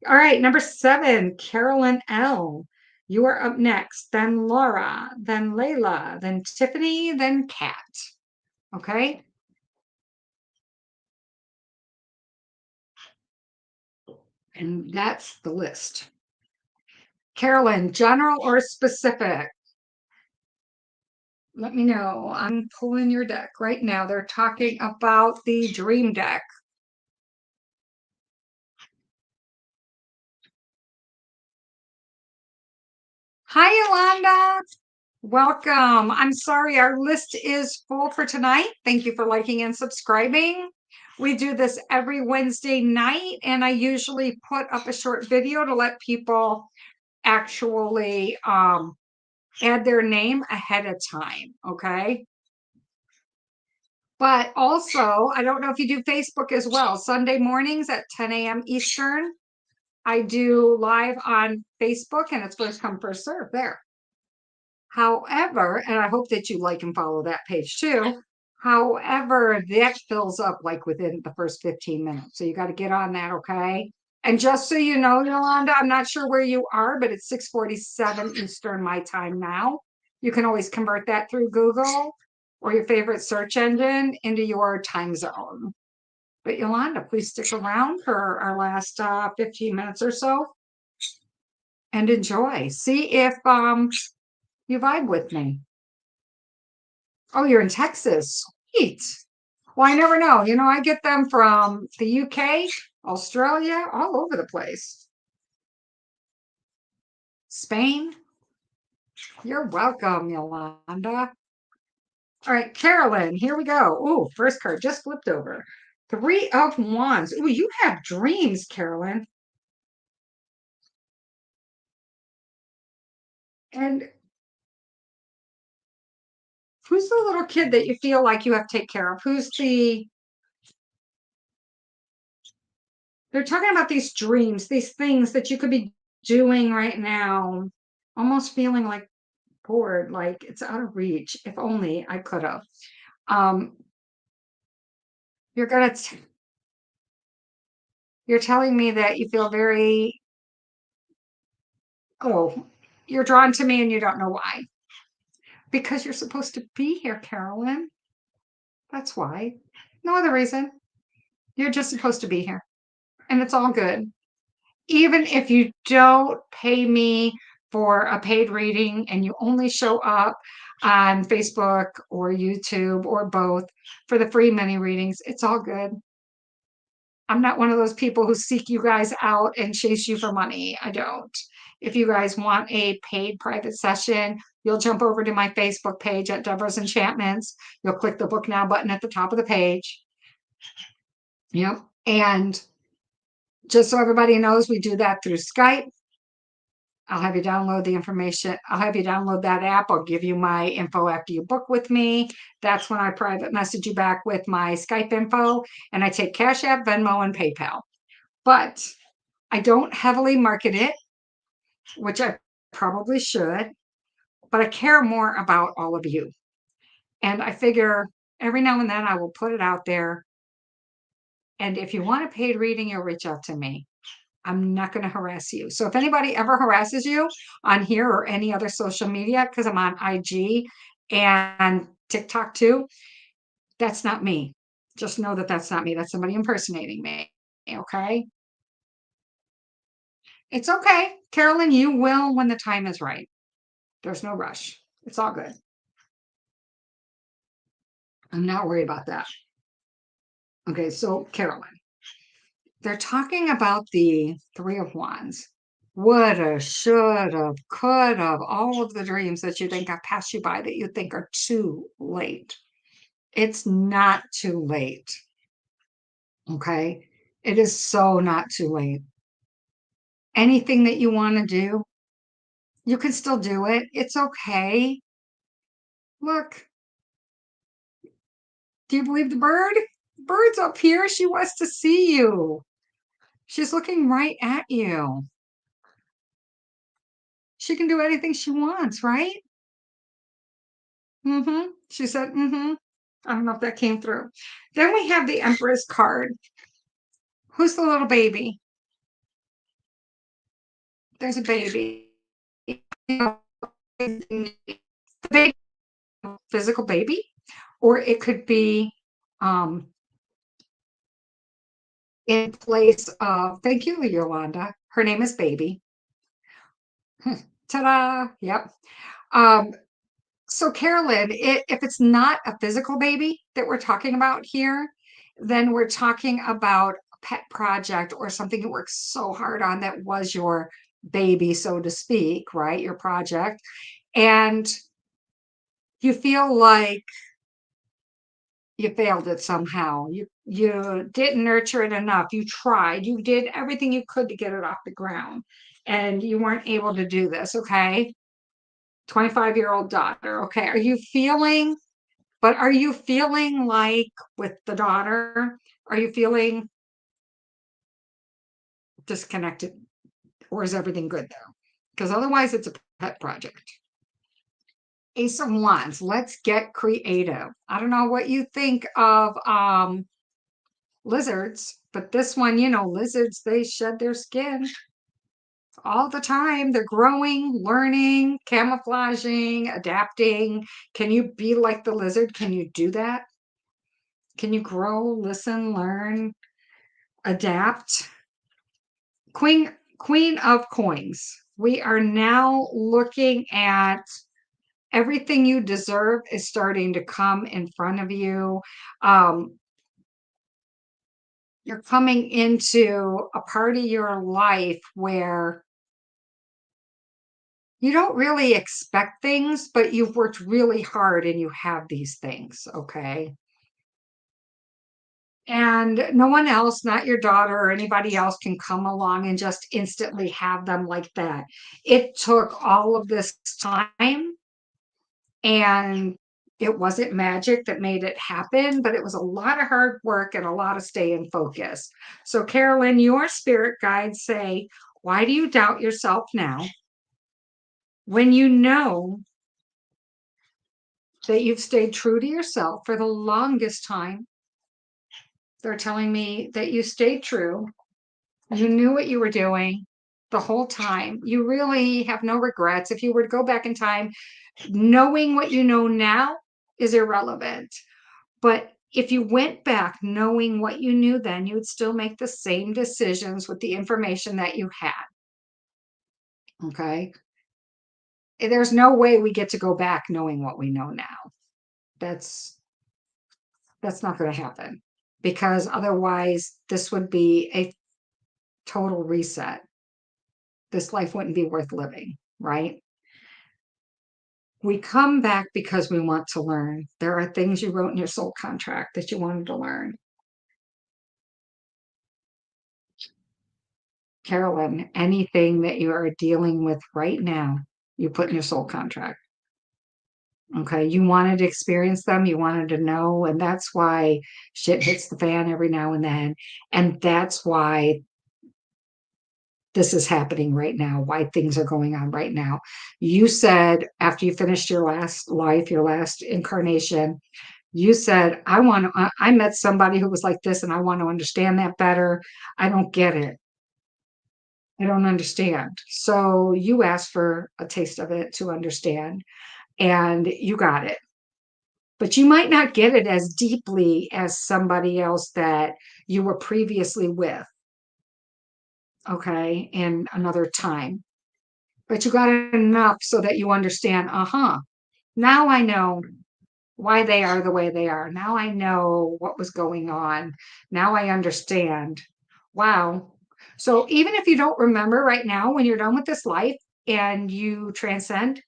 All right, number 7, Carolyn L. You are up next. Then Laura, then Layla, then Tiffany, then Kat. Okay. And that's the list. Carolyn, general or specific? Let me know. I'm pulling your deck right now. They're talking about the dream deck. Hi, Yolanda. Welcome. I'm sorry, our list is full for tonight. Thank you for liking and subscribing. We do this every Wednesday night, and I usually put up a short video to let people actually add their name ahead of time, okay? But also, I don't know if you do Facebook as well. Sunday mornings at 10 a.m. Eastern, I do live on Facebook, and it's first come, first serve there. However, and I hope that you like and follow that page too. However, that fills up like within the first 15 minutes. So you got to get on that, okay? And just so you know, Yolanda, I'm not sure where you are, but it's 6:47 Eastern my time now. You can always convert that through Google or your favorite search engine into your time zone. But Yolanda, please stick around for our last 15 minutes or so and enjoy. See if you vibe with me. Oh, you're in Texas. Sweet. Well, I never know. You know, I get them from the UK, Australia, all over the place. Spain. You're welcome, Yolanda. All right, Carolyn, here we go. Ooh, first card just flipped over. Three of Wands. Ooh, you have dreams, Carolyn. And who's the little kid that you feel like you have to take care of? They're talking about these dreams, these things that you could be doing right now, almost feeling like bored, like it's out of reach. If only I could have. Um, you're gonna, you're telling me that you feel very, oh, you're drawn to me and you don't know why. Because you're supposed to be here, Carolyn. That's why. No other reason. You're just supposed to be here. And it's all good. Even if you don't pay me for a paid reading and you only show up on Facebook or YouTube or both for the free mini readings, it's all good. I'm not one of those people who seek you guys out and chase you for money. I don't. If you guys want a paid private session, you'll jump over to my Facebook page at 𝕯𝖊𝖛𝖗𝖆 Enchantments. You'll click the book now button at the top of the page. Yep. And just so everybody knows, we do that through Skype. I'll have you download the information. I'll have you download that app. I'll give you my info after you book with me. That's when I private message you back with my Skype info. And I take Cash App, Venmo, and PayPal. But I don't heavily market it, which I probably should. But I care more about all of you. And I figure every now and then I will put it out there. And if you want a paid reading, you'll reach out to me. I'm not going to harass you. So if anybody ever harasses you on here or any other social media, because I'm on IG and TikTok too, that's not me. Just know that that's not me. That's somebody impersonating me. Okay. It's okay. Carolyn, you will when the time is right. There's no rush. It's all good. I'm not worried about that. Okay. So, Carolyn, they're talking about the Three of Wands. Woulda, shoulda, coulda, all of the dreams that you think have passed you by that you think are too late. It's not too late. Okay. It is so not too late. Anything that you want to do, you can still do it. It's okay. Look, do you believe the bird? Bird's up here. She wants to see you. She's looking right at you. She can do anything she wants, right? Mm-hmm. She said, mm-hmm. I don't know if that came through. Then we have the Empress card. Who's the little baby? There's a baby. The baby, physical baby, or it could be in place of, thank you, Yolanda. Her name is Baby. Ta-da! Yep. Um, so Carolyn, if it's not a physical baby that we're talking about here, then we're talking about a pet project or something you worked so hard on that was your baby, so to speak, right? Your project. And you feel like you failed it somehow. You didn't nurture it enough. You tried. You did everything you could to get it off the ground, and you weren't able to do this. Okay, 25-year-old daughter. Okay, are you feeling like with the daughter? Are you feeling disconnected, or is everything good there? Because otherwise, it's a pet project. Ace of Wands. Let's get creative. I don't know what you think of lizards, but this one, lizards, they shed their skin all the time. They're growing, learning, camouflaging, adapting. Can you be like the lizard? Can you do that? Can you grow, listen, learn, adapt? Queen of Coins. We are now looking at everything you deserve is starting to come in front of you. You're coming into a part of your life where you don't really expect things, but you've worked really hard and you have these things, okay? And no one else, not your daughter or anybody else, can come along and just instantly have them like that. It took all of this time, and it wasn't magic that made it happen, but it was a lot of hard work and a lot of staying focused. So, Carolyn, your spirit guides say, why do you doubt yourself now when you know that you've stayed true to yourself for the longest time? They're telling me that you stayed true. You knew what you were doing the whole time. You really have no regrets. If you were to go back in time, knowing what you know now is irrelevant. But if you went back knowing what you knew then, you would still make the same decisions with the information that you had. Okay. There's no way we get to go back knowing what we know now. That's that's not going to happen, because otherwise this would be a total reset. This life wouldn't be worth living, right? We come back because we want to learn. There are things you wrote in your soul contract that you wanted to learn. Carolyn, anything that you are dealing with right now, you put in your soul contract. Okay, you wanted to experience them, you wanted to know, and that's why shit hits the fan every now and then. And that's why this is happening right now, why things are going on right now. You said after you finished your last life, your last incarnation, you said, I met somebody who was like this and I want to understand that better. I don't get it. I don't understand. So you asked for a taste of it to understand, and you got it. But you might not get it as deeply as somebody else that you were previously with, okay, in another time. But you got enough so that you understand, uh-huh, now I know why they are the way they are. Now I know what was going on. Now I understand. Wow. So even if you don't remember right now, when you're done with this life and you transcend,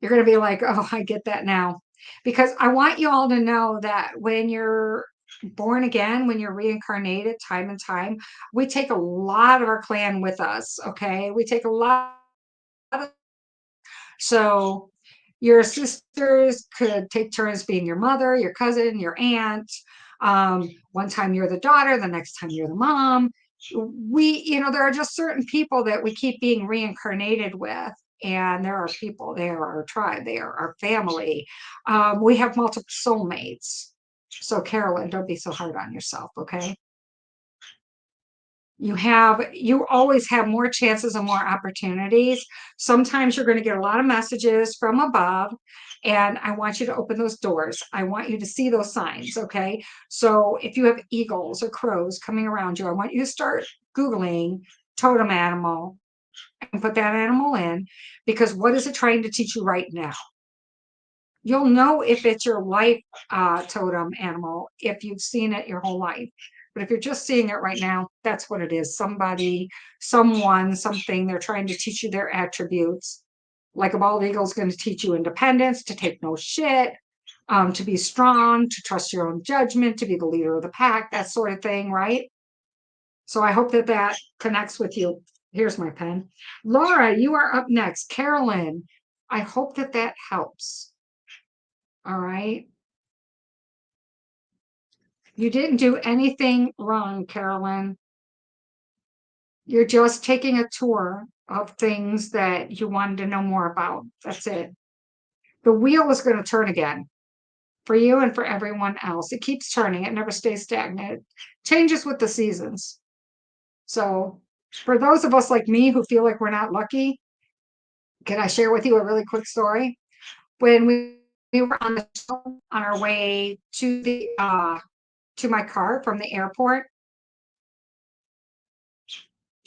you're going to be like, oh, I get that now. Because I want you all to know that when you're born again, when you're reincarnated time and time, we take a lot of our clan with us. Okay. We take a lot of, so your sisters could take turns being your mother, your cousin, your aunt. One time you're the daughter, the next time you're the mom. There are just certain people that we keep being reincarnated with. And there are people, they are our tribe, they are our family. We have multiple soulmates. So, Carolyn, don't be so hard on yourself, okay? You always have more chances and more opportunities. Sometimes you're going to get a lot of messages from above, and I want you to open those doors. I want you to see those signs. Okay, so if you have eagles or crows coming around you, I want you to start Googling totem animal and put that animal in, because what is it trying to teach you right now? You'll know if it's your life totem animal if you've seen it your whole life. But if you're just seeing it right now, that's what it is. Somebody, someone, something, they're trying to teach you their attributes. Like a bald eagle is going to teach you independence, to take no shit, to be strong, to trust your own judgment, to be the leader of the pack, that sort of thing, right? So I hope that that connects with you. Here's my pen. Laura, you are up next. Carolyn, I hope that that helps. All right. You didn't do anything wrong, Carolyn. You're just taking a tour of things that you wanted to know more about. That's it. The wheel is going to turn again for you and for everyone else. It keeps turning, it never stays stagnant. It changes with the seasons. So, for those of us like me who feel like we're not lucky, can I share with you a really quick story? When we were on the show on our way to the to my car from the airport,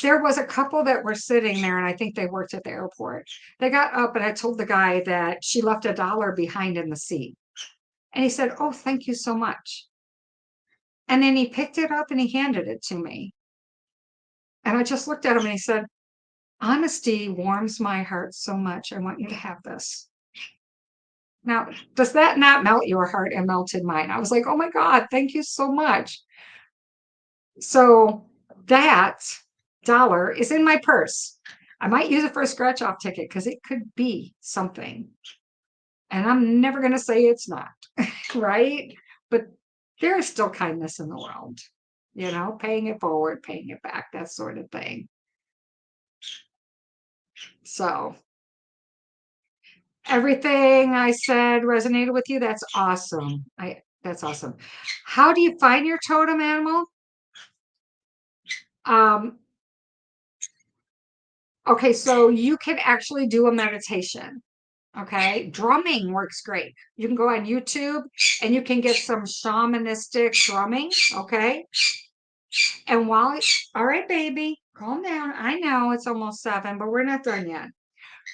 there was a couple that were sitting there, and I think they worked at the airport. They got up, and I told the guy that she left $1 behind in the seat. And he said, oh, thank you so much. And then he picked it up and he handed it to me. And I just looked at him and he said, honesty warms my heart so much. I want you to have this. Now, does that not melt your heart and melted mine? I was like, oh my God, thank you so much. So that dollar is in my purse. I might use it for a scratch off ticket because it could be something. And I'm never going to say it's not, right? But there is still kindness in the world, paying it forward, paying it back, that sort of thing. So everything I said resonated with you. That's awesome. That's awesome. How do you find your totem animal? Um, okay, so you can actually do a meditation. Okay, drumming works great. You can go on YouTube and you can get some shamanistic drumming. Okay, and all right, baby, calm down. I know it's almost 7, but we're not done yet.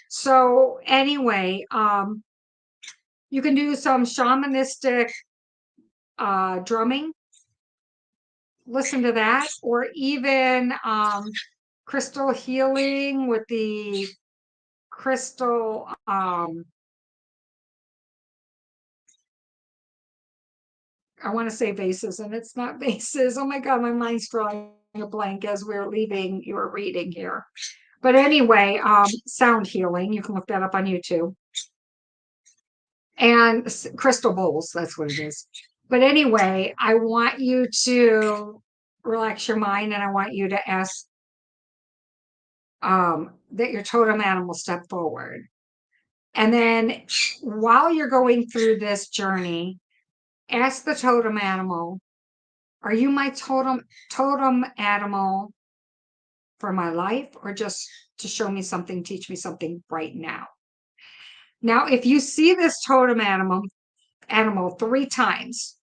So anyway, you can do some shamanistic drumming. Listen to that, or even crystal healing with the crystal. I want to say vases, and it's not vases. Oh my God, my mind's drawing a blank as we're leaving your reading here. But anyway, sound healing. You can look that up on YouTube. And crystal bowls, that's what it is. But anyway, I want you to relax your mind and I want you to ask that your totem animal step forward. And then while you're going through this journey, ask the totem animal, are you my totem animal for my life or just to show me something, teach me something right now? Now, if you see this totem animal 3 times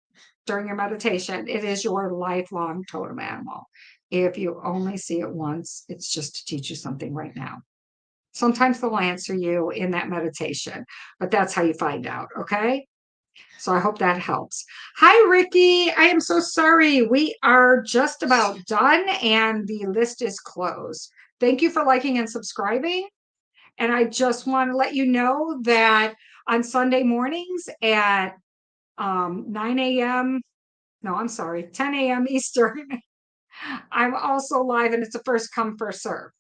during your meditation, it is your lifelong totem animal. If you only see it once, it's just to teach you something right now. Sometimes they'll answer you in that meditation, but that's how you find out. Okay. So I hope that helps. Hi, Ricky. I am so sorry. We are just about done and the list is closed. Thank you for liking and subscribing. And I just want to let you know that on Sunday mornings at 9 a.m. No, I'm sorry, 10 a.m. Eastern, I'm also live and it's a first come, first serve.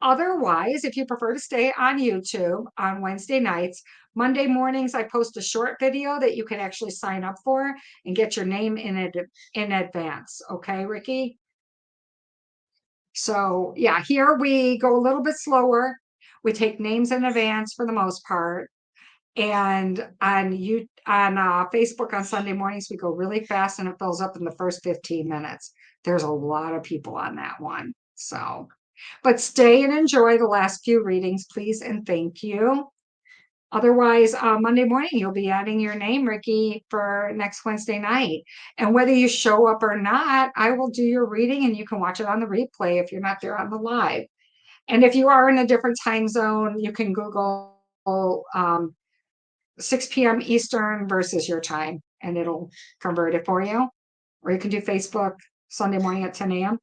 Otherwise, if you prefer to stay on YouTube on Wednesday nights, Monday mornings, I post a short video that you can actually sign up for and get your name in advance. Okay, Ricky? So yeah, here we go a little bit slower. We take names in advance for the most part. And on Facebook on Sunday mornings, we go really fast and it fills up in the first 15 minutes. There's a lot of people on that one. So, but stay and enjoy the last few readings, please, and thank you. Otherwise, Monday morning, you'll be adding your name, Ricky, for next Wednesday night. And whether you show up or not, I will do your reading and you can watch it on the replay if you're not there on the live. And if you are in a different time zone, you can Google 6 p.m. Eastern versus your time, and it'll convert it for you. Or you can do Facebook Sunday morning at 10 a.m.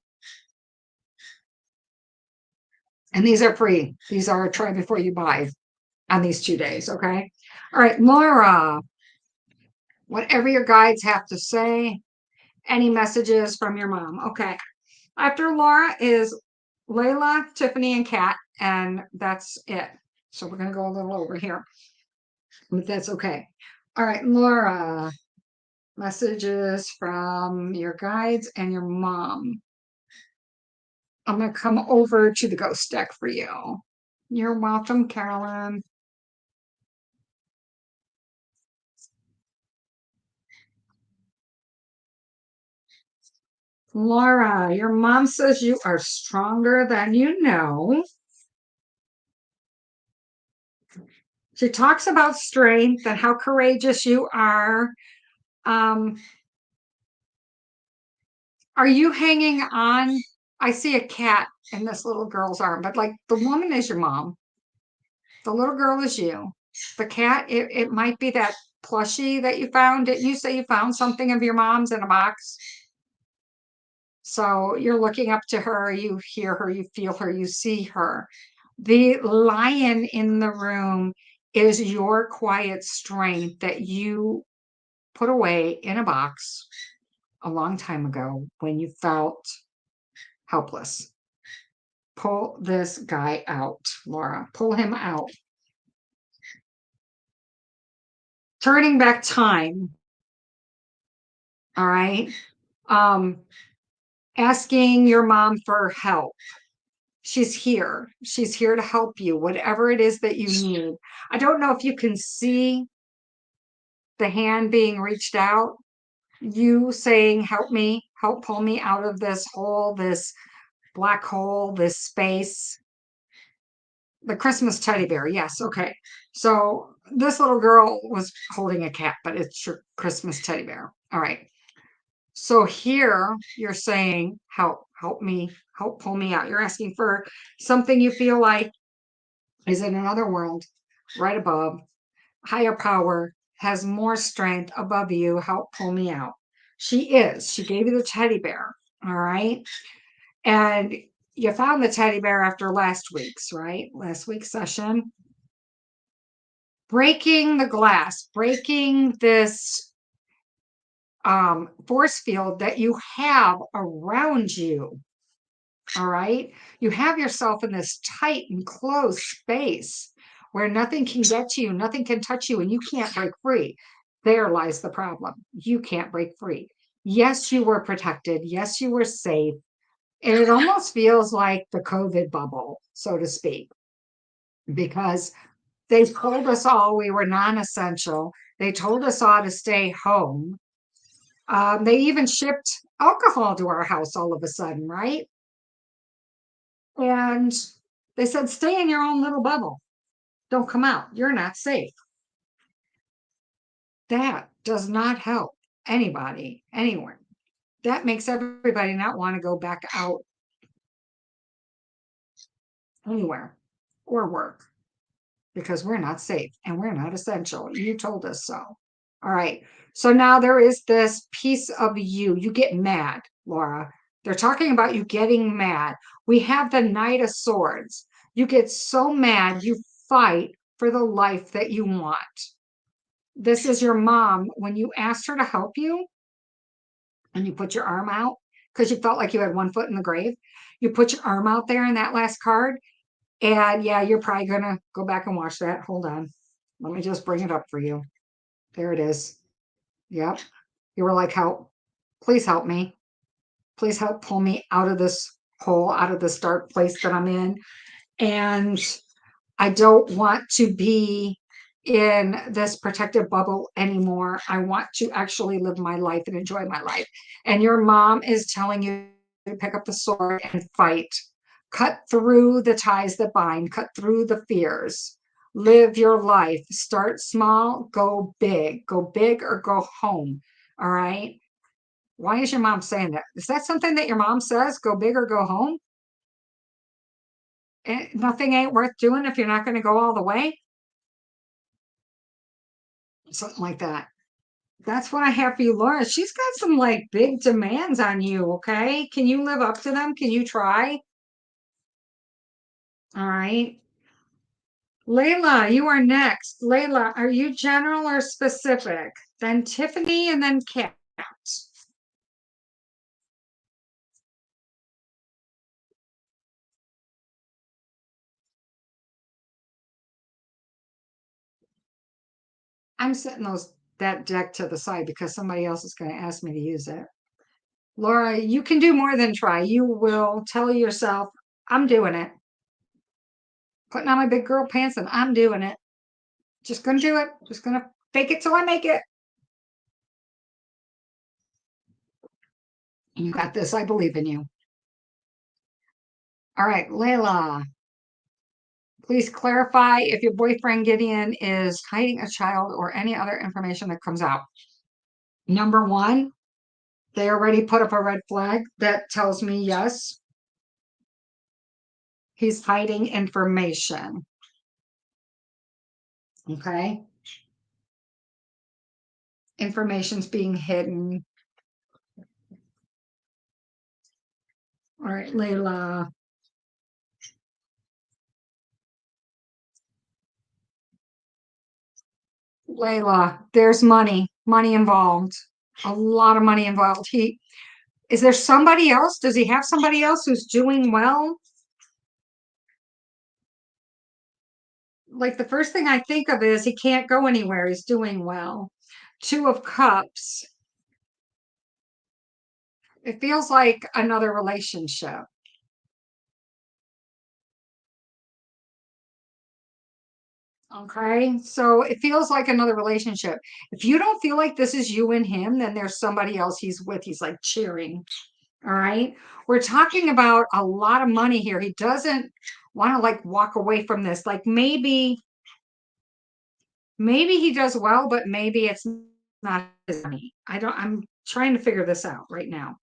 And these are free. These are try before you buy on these 2 days, okay? All right, Laura, whatever your guides have to say, any messages from your mom. Okay. After Laura is Layla, Tiffany, and Kat, and that's it. So we're going to go a little over here, but that's okay. All right, Laura, messages from your guides and your mom. I'm going to come over to the ghost deck for you. You're welcome, Carolyn. Laura, your mom says you are stronger than you know. She talks about strength and how courageous you are. Are you hanging on? I see a cat in this little girl's arm, but like the woman is your mom. The little girl is you. The cat, it might be that plushie that you found. Didn't you say you found something of your mom's in a box? So you're looking up to her, you hear her, you feel her, you see her. The lion in the room is your quiet strength that you put away in a box a long time ago when you felt helpless. Pull this guy out, Laura. Pull him out. Turning back time. All right. Um, asking your mom for help. She's here. She's here to help you, whatever it is that you need. I don't know if you can see the hand being reached out, you saying, help me, help pull me out of this hole, this black hole, this space. The Christmas teddy bear. Yes. Okay. So this little girl was holding a cat, but it's your Christmas teddy bear. All right. So here you're saying, help me, help pull me out. You're asking for something you feel like is in another world, right above, higher power, has more strength above you, help pull me out. She is. She gave you the teddy bear. All right. And you found the teddy bear after last week's, right? Last week's session. Breaking the glass, breaking this force field that you have around you. All right. You have yourself in this tight and closed space where nothing can get to you, nothing can touch you, and you can't break free. There lies the problem. You can't break free. Yes, you were protected. Yes, you were safe. And it almost feels like the COVID bubble, so to speak, because they told us all we were non-essential. They told us all to stay home. They even shipped alcohol to our house all of a sudden, right? And they said, stay in your own little bubble. Don't come out. You're not safe. That does not help anybody, anywhere. That makes everybody not want to go back out anywhere or work because we're not safe and we're not essential. You told us so. All right. So now there is this piece of you. You get mad, Laura. They're talking about you getting mad. We have the Knight of Swords. You get so mad, you fight for the life that you want. This is your mom. When you asked her to help you and you put your arm out because you felt like you had one foot in the grave, you put your arm out there in that last card. And yeah, you're probably going to go back and watch that. Hold on. Let me just bring it up for you. There it is. Yep. You were like, help. Please help me. Please help pull me out of this hole, out of this dark place that I'm in. And I don't want to be in this protective bubble anymore. I want to actually live my life and enjoy my life. And your mom is telling you to pick up the sword and fight. Cut through the ties that bind, cut through the fears. Live your life. Start small, go big. Go big or go home. All right. Why is your mom saying that? Is that something that your mom says? Go big or go home? Nothing ain't worth doing if you're not going to go all the way. Something like that. That's what I have for you, Laura. She's got some like big demands on you. Okay. Can you live up to them? Can you try? All right. Layla, you are next. Layla, are you general or specific? Then Tiffany and then Kat. I'm setting that deck to the side because somebody else is going to ask me to use it. Laura, you can do more than try. You will tell yourself, I'm doing it. Putting on my big girl pants and I'm doing it. Just gonna do it. Just gonna fake it till I make it. You got this. I believe in you. All right, Layla, please clarify if your boyfriend Gideon is hiding a child or any other information that comes out. Number one, they already put up a red flag that tells me yes, he's hiding information. Okay. Information's being hidden. All right, Layla. Layla, there's money involved, a lot of money involved. Is there somebody else? Does he have somebody else who's doing well? Like the first thing I think of is he can't go anywhere. He's doing well. Two of Cups. It feels like another relationship. Okay, so it feels like another relationship. If you don't feel like this is you and him, then there's somebody else he's with. He's like cheering. All right. We're talking about a lot of money here. He doesn't want to like walk away from this. Like maybe he does well, but maybe it's not his money. I'm trying to figure this out right now.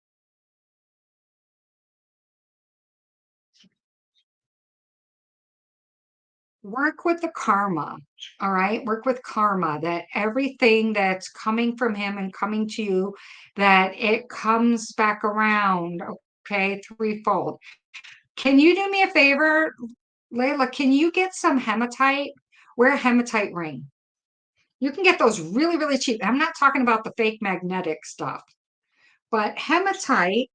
Work with the karma. All right. Work with karma that everything that's coming from him and coming to you, that it comes back around. Okay. Threefold. Can you do me a favor, Layla? Can you get some hematite? Wear a hematite ring. You can get those really, really cheap. I'm not talking about the fake magnetic stuff, but hematite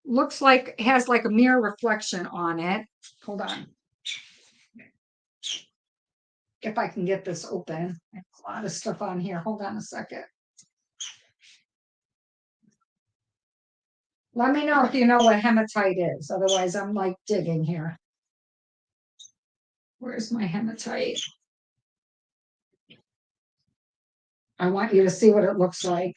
looks like has like a mirror reflection on it. Hold on. If I can get this open. There's a lot of stuff on here. Hold on a second. Let me know if you know what hematite is. Otherwise, I'm like digging here. Where's my hematite? I want you to see what it looks like.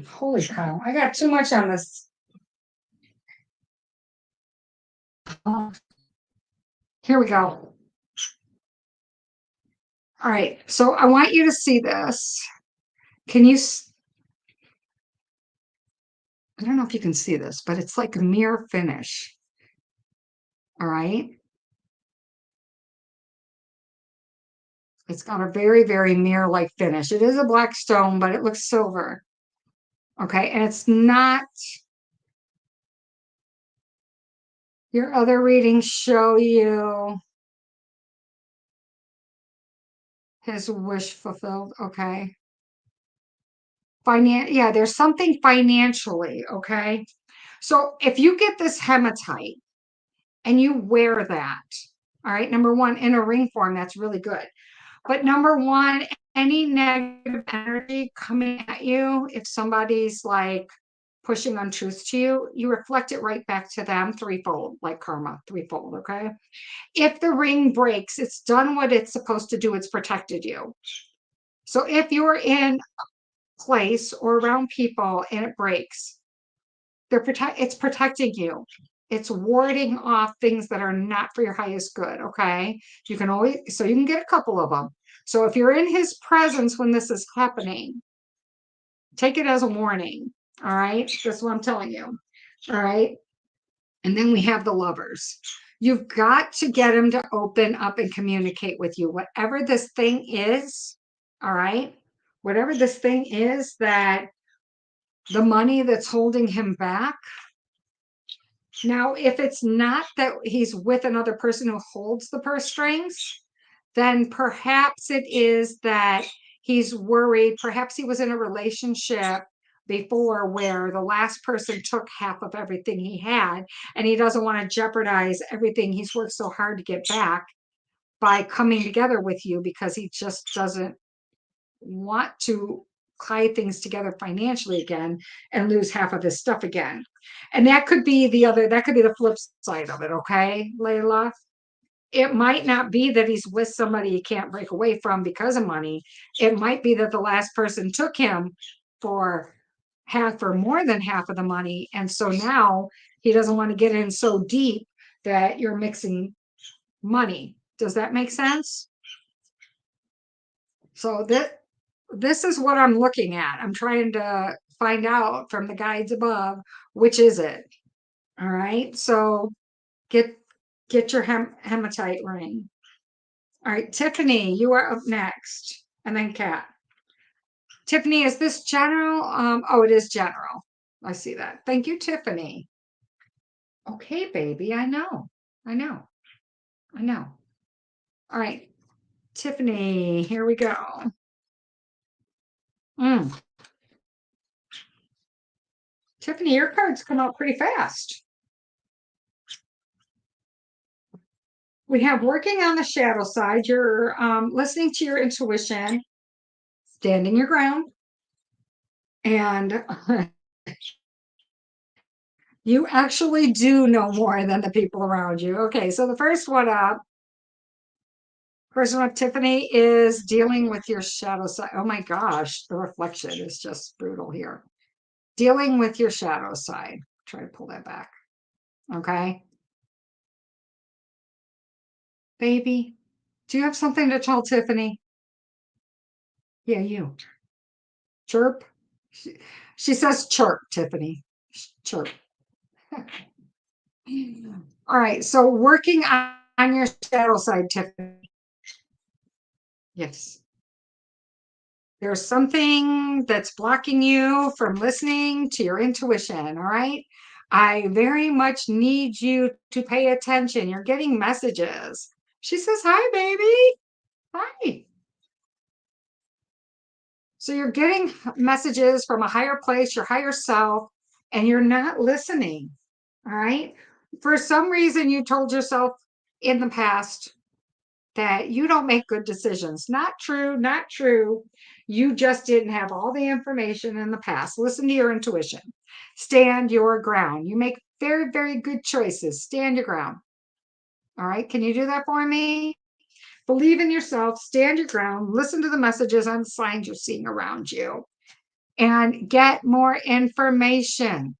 Holy cow. I got too much on this. Oh, here we go. All right. So I want you to see this. Can you? I don't know if you can see this, but it's like a mirror finish. All right. It's got a very, very mirror-like finish. It is a black stone, but it looks silver. Okay. And it's not, your other readings show you his wish fulfilled. Okay. Yeah, there's something financially. Okay. So if you get this hematite and you wear that, all right, number one, in a ring form, that's really good. But number one, any negative energy coming at you, if somebody's like pushing untruths to you, you reflect it right back to them threefold, like karma, threefold. Okay. If the ring breaks, it's done what it's supposed to do, it's protected you. So if you're in a place or around people and it breaks, it's protecting you. It's warding off things that are not for your highest good. Okay. You can always, so you can get a couple of them. So if you're in his presence when this is happening, take it as a warning. All right. That's what I'm telling you. All right. And then we have the Lovers. You've got to get him to open up and communicate with you. Whatever this thing is, all right. Whatever this thing is, that the money that's holding him back. Now, if it's not that he's with another person who holds the purse strings, then perhaps it is that he's worried. Perhaps he was in a relationship before where the last person took half of everything he had, and he doesn't want to jeopardize everything he's worked so hard to get back by coming together with you, because he just doesn't want to tie things together financially again and lose half of his stuff again. And that could be the flip side of it. Okay, Layla, it might not be that he's with somebody he can't break away from because of money. It might be that the last person took him for half or more than half of the money. And so now he doesn't want to get in so deep that you're mixing money. Does that make sense? So this is what I'm looking at. I'm trying to find out from the guides above, which is it. All right. So get your hematite ring. All right, Tiffany, you are up next, and then Kat. Tiffany, is this general? Oh, it is general. I see that. Thank you, Tiffany. Okay, baby. I know. I know. I know. All right, Tiffany, here we go. Mm. Tiffany, your cards come out pretty fast. We have working on the shadow side. You're listening to your intuition, standing your ground, and you actually do know more than the people around you. Okay, so the first one up, Tiffany, is dealing with your shadow side. Oh my gosh, the reflection is just brutal here. Dealing with your shadow side. Try to pull that back. Okay. Baby, do you have something to tell Tiffany? Yeah, you. Chirp. She says chirp, Tiffany. Chirp. All right, so working on your shadow side, Tiffany. Yes. There's something that's blocking you from listening to your intuition, all right? I very much need you to pay attention. You're getting messages. She says, hi, baby. Hi. So you're getting messages from a higher place, your higher self, and you're not listening. All right. For some reason, you told yourself in the past that you don't make good decisions. Not true, not true. You just didn't have all the information in the past. Listen to your intuition. Stand your ground. You make very, very good choices. Stand your ground. All right. Can you do that for me? Believe in yourself, stand your ground, listen to the messages and signs you're seeing around you, and get more information.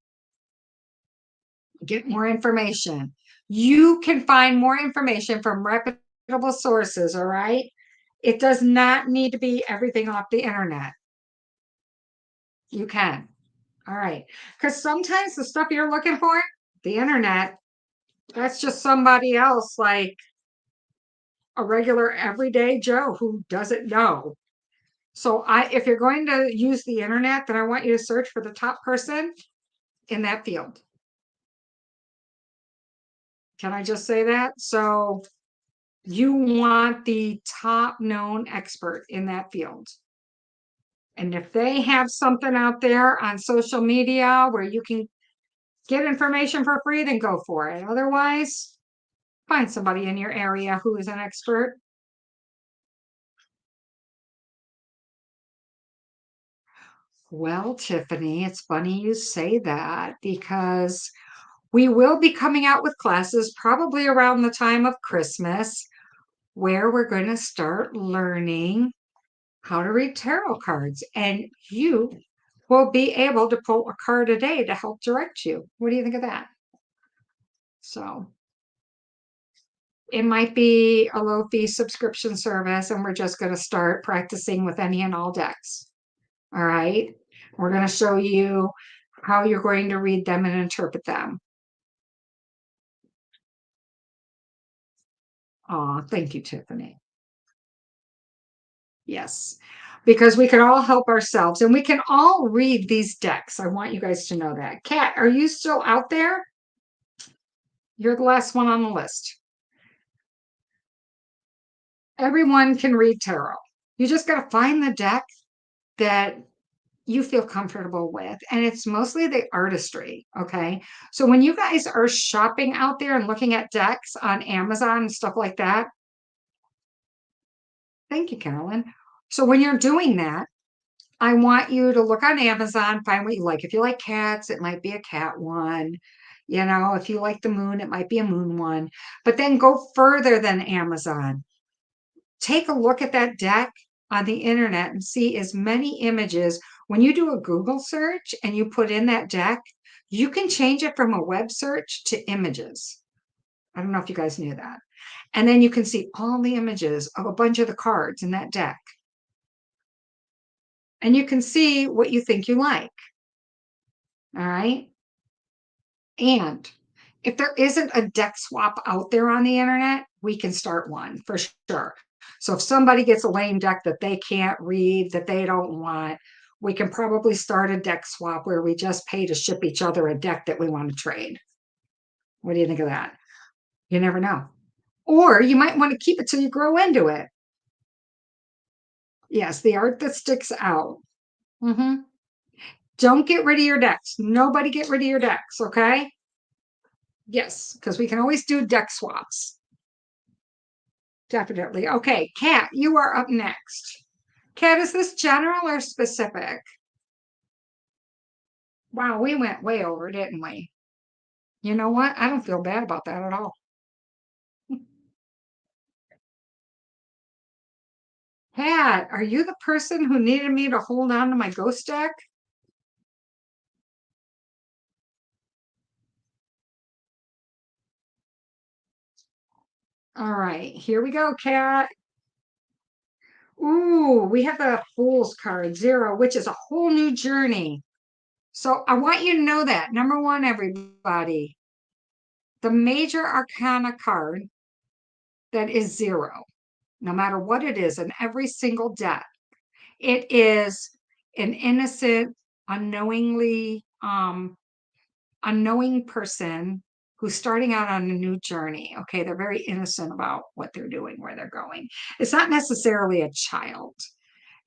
Get more information. You can find more information from reputable sources, all right? It does not need to be everything off the internet. You can. All right. Because sometimes the stuff you're looking for, the internet, that's just somebody else, like a regular everyday Joe who doesn't know. So if you're going to use the internet, then I want you to search for the top person in that field. Can I just say that? So you want the top known expert in that field. And if they have something out there on social media where you can get information for free, then go for it. Otherwise, find somebody in your area who is an expert. Well, Tiffany, it's funny you say that because we will be coming out with classes probably around the time of Christmas where we're going to start learning how to read tarot cards. And you will be able to pull a card a day to help direct you. What do you think of that? So it might be a low fee subscription service, and we're just going to start practicing with any and all decks. All right. We're going to show you how you're going to read them and interpret them. Oh, thank you, Tiffany. Yes, because we can all help ourselves and we can all read these decks. I want you guys to know that. Kat, are you still out there? You're the last one on the list. Everyone can read tarot. You just got to find the deck that you feel comfortable with. And it's mostly the artistry. Okay. So when you guys are shopping out there and looking at decks on Amazon and stuff like that, thank you, Carolyn. So when you're doing that, I want you to look on Amazon, find what you like. If you like cats, it might be a cat one. You know, if you like the moon, it might be a moon one. But then go further than Amazon. Take a look at that deck on the internet and see as many images. When you do a Google search and you put in that deck, you can change it from a web search to images. I don't know if you guys knew that. And then you can see all the images of a bunch of the cards in that deck. And you can see what you think you like. All right. And if there isn't a deck swap out there on the internet, we can start one for sure. So if somebody gets a lame deck that they can't read, that they don't want, we can probably start a deck swap where we just pay to ship each other a deck that we want to trade. What do you think of that? You never know. Or you might want to keep it till you grow into it. Yes, the art that sticks out. Mm-hmm. Don't get rid of your decks. Nobody get rid of your decks, okay? Yes, because we can always do deck swaps. Definitely. Okay, Kat, you are up next. Kat, is this general or specific? Wow, we went way over, didn't we? You know what? I don't feel bad about that at all. Kat, are you the person who needed me to hold on to my ghost deck? All right, here we go, Kat. Ooh, we have the Fool's card, 0, which is a whole new journey. So I want you to know that. Number one, everybody, the major arcana card that is 0, no matter what it is, in every single deck, it is an innocent, unknowing person who's starting out on a new journey. Okay, they're very innocent about what they're doing, where they're going. It's not necessarily a child.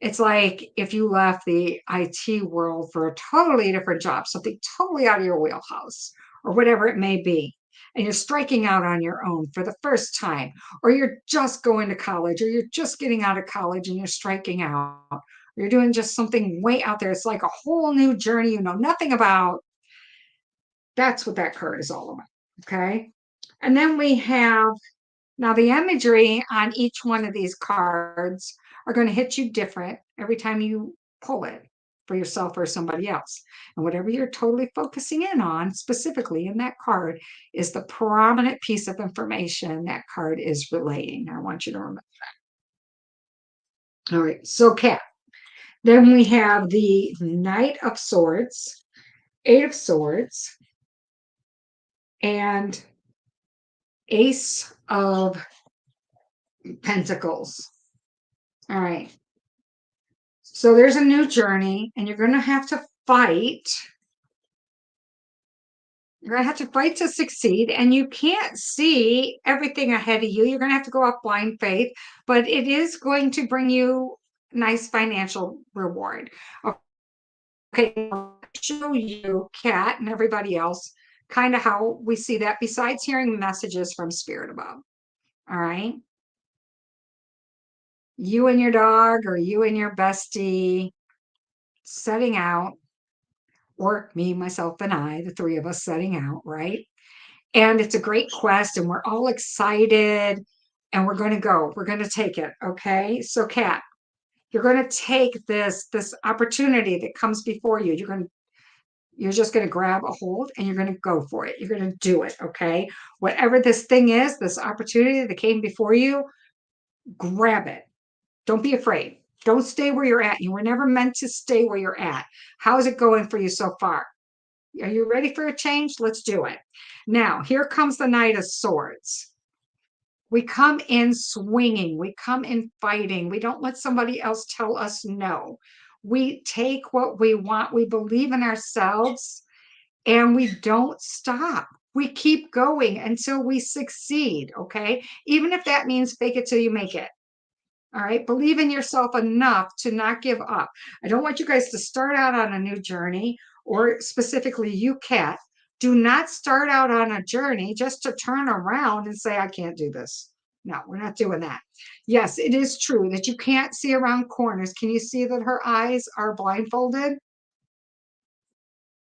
It's like if you left the IT world for a totally different job, something totally out of your wheelhouse, or whatever it may be, and you're striking out on your own for the first time, or you're just going to college, or you're just getting out of college and you're striking out, or you're doing just something way out there. It's like a whole new journey you know nothing about. That's what that card is all about. Okay. And then we have now the imagery on each one of these cards are going to hit you different every time you pull it for yourself or somebody else. And whatever you're totally focusing in on specifically in that card is the prominent piece of information that card is relaying. I want you to remember that. All right. So, Kat, then we have the Knight of Swords, Eight of Swords, and Ace of Pentacles. All right. So there's a new journey, and you're going to have to fight. You're going to have to fight to succeed, and you can't see everything ahead of you. You're going to have to go off blind faith, but it is going to bring you nice financial reward. Okay, I'll show you, Kat, and everybody else, kind of how we see that besides hearing messages from spirit above. All right. You and your dog, or you and your bestie setting out, or me, myself, and I, the three of us setting out, right? And it's a great quest, and we're all excited, and we're going to go. We're going to take it. Okay. So, Kat, you're going to take this opportunity that comes before you. You're just going to grab a hold and you're going to go for it. You're going to do it. Okay. Whatever this thing is, this opportunity that came before you, grab it. Don't be afraid. Don't stay where you're at. You were never meant to stay where you're at. How's it going for you so far? Are you ready for a change? Let's do it. Now, here comes the Knight of Swords. We come in swinging. We come in fighting. We don't let somebody else tell us no. We take what we want. We believe in ourselves and we don't stop. We keep going until we succeed. Okay. Even if that means fake it till you make it. All right. Believe in yourself enough to not give up. I don't want you guys to start out on a new journey, or specifically you, Kat. Do not start out on a journey just to turn around and say, I can't do this. No, we're not doing that. Yes, it is true that you can't see around corners. Can you see that her eyes are blindfolded?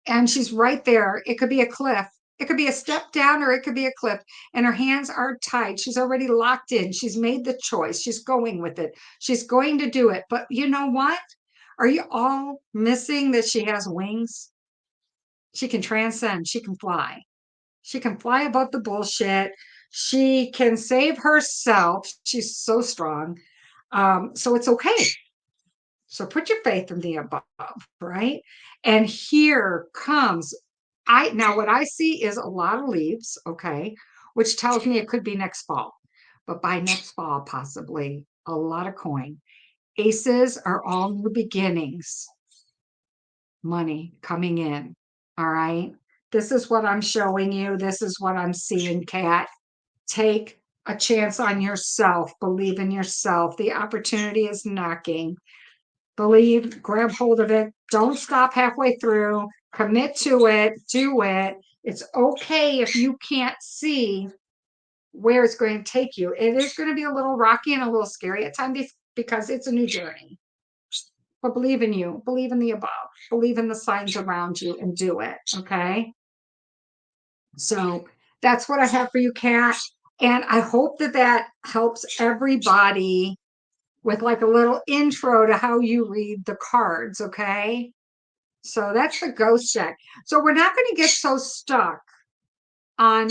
And she's right there. It could be a cliff. It could be a step down, or it could be a cliff. And her hands are tied. She's already locked in. She's made the choice. She's going with it. She's going to do it. But you know what? Are you all missing that she has wings? She can transcend. She can fly. She can fly above the bullshit. She can save herself. She's so strong. So it's okay. So put your faith in the above, right? And here comes now what I see is a lot of leaves, okay, which tells me it could be next fall. But by next fall, possibly a lot of coin. Aces are all new beginnings. money coming in. All right. This is what I'm showing you. This is what I'm seeing, Kat. Take a chance on yourself. Believe in yourself. The opportunity is knocking. Believe, grab hold of it. Don't stop halfway through. Commit to it. Do it. It's okay if you can't see where it's going to take you. It is going to be a little rocky and a little scary at times because it's a new journey. But believe in you. Believe in the above. Believe in the signs around you and do it. Okay. So that's what I have for you, Kat. And I hope that that helps everybody with like a little intro to how you read the cards. Okay. So that's the ghost deck. So we're not going to get so stuck on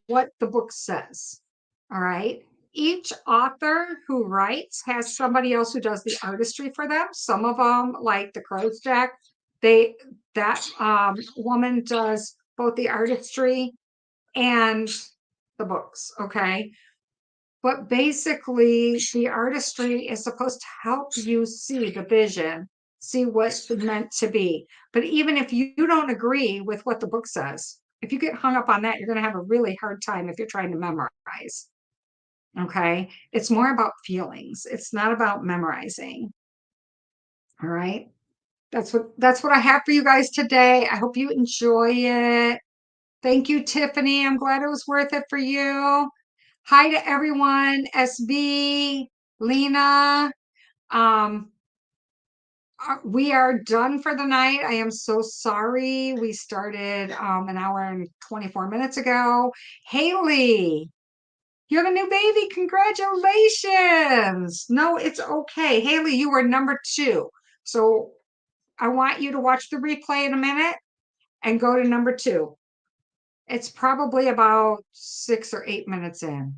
what the book says. All right. Each author who writes has somebody else who does the artistry for them. Some of them, like the crow's deck, that woman does both the artistry and the books. Okay. But basically, the artistry is supposed to help you see the vision, see what's meant to be. But even if you don't agree with what the book says, if you get hung up on that, you're going to have a really hard time if you're trying to memorize. Okay. It's more about feelings. It's not about memorizing. All right. That's what I have for you guys today. I hope you enjoy it. Thank you, Tiffany. I'm glad it was worth it for you. Hi to everyone. SB, Lena. Um, we are done for the night. I am so sorry. We started an hour and 24 minutes ago. Haley, you have a new baby. Congratulations. No, it's okay. Haley, you were number 2. So I want you to watch the replay in a minute and go to number 2. It's probably about 6 or 8 minutes in.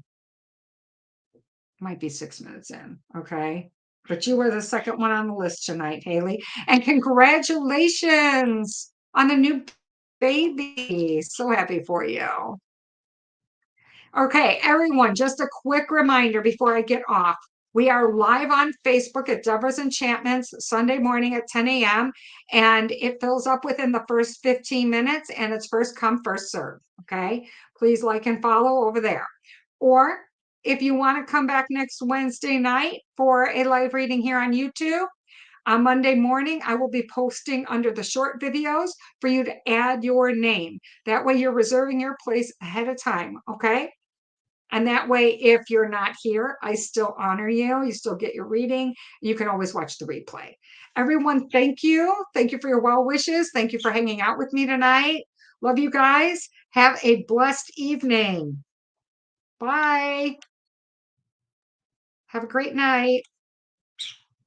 Might be 6 minutes in. Okay. But you were the second one on the list tonight, Haley. And congratulations on the new baby. So happy for you. Okay, everyone, just a quick reminder before I get off. We are live on Facebook at Deborah's Enchantments Sunday morning at 10 a.m. And it fills up within the first 15 minutes and it's first come, first serve. Okay, please like and follow over there. Or if you want to come back next Wednesday night for a live reading here on YouTube, on Monday morning, I will be posting under the short videos for you to add your name. That way you're reserving your place ahead of time. Okay. And that way, if you're not here, I still honor you. You still get your reading. You can always watch the replay. Everyone, thank you. Thank you for your well wishes. Thank you for hanging out with me tonight. Love you guys. Have a blessed evening. Bye. Have a great night.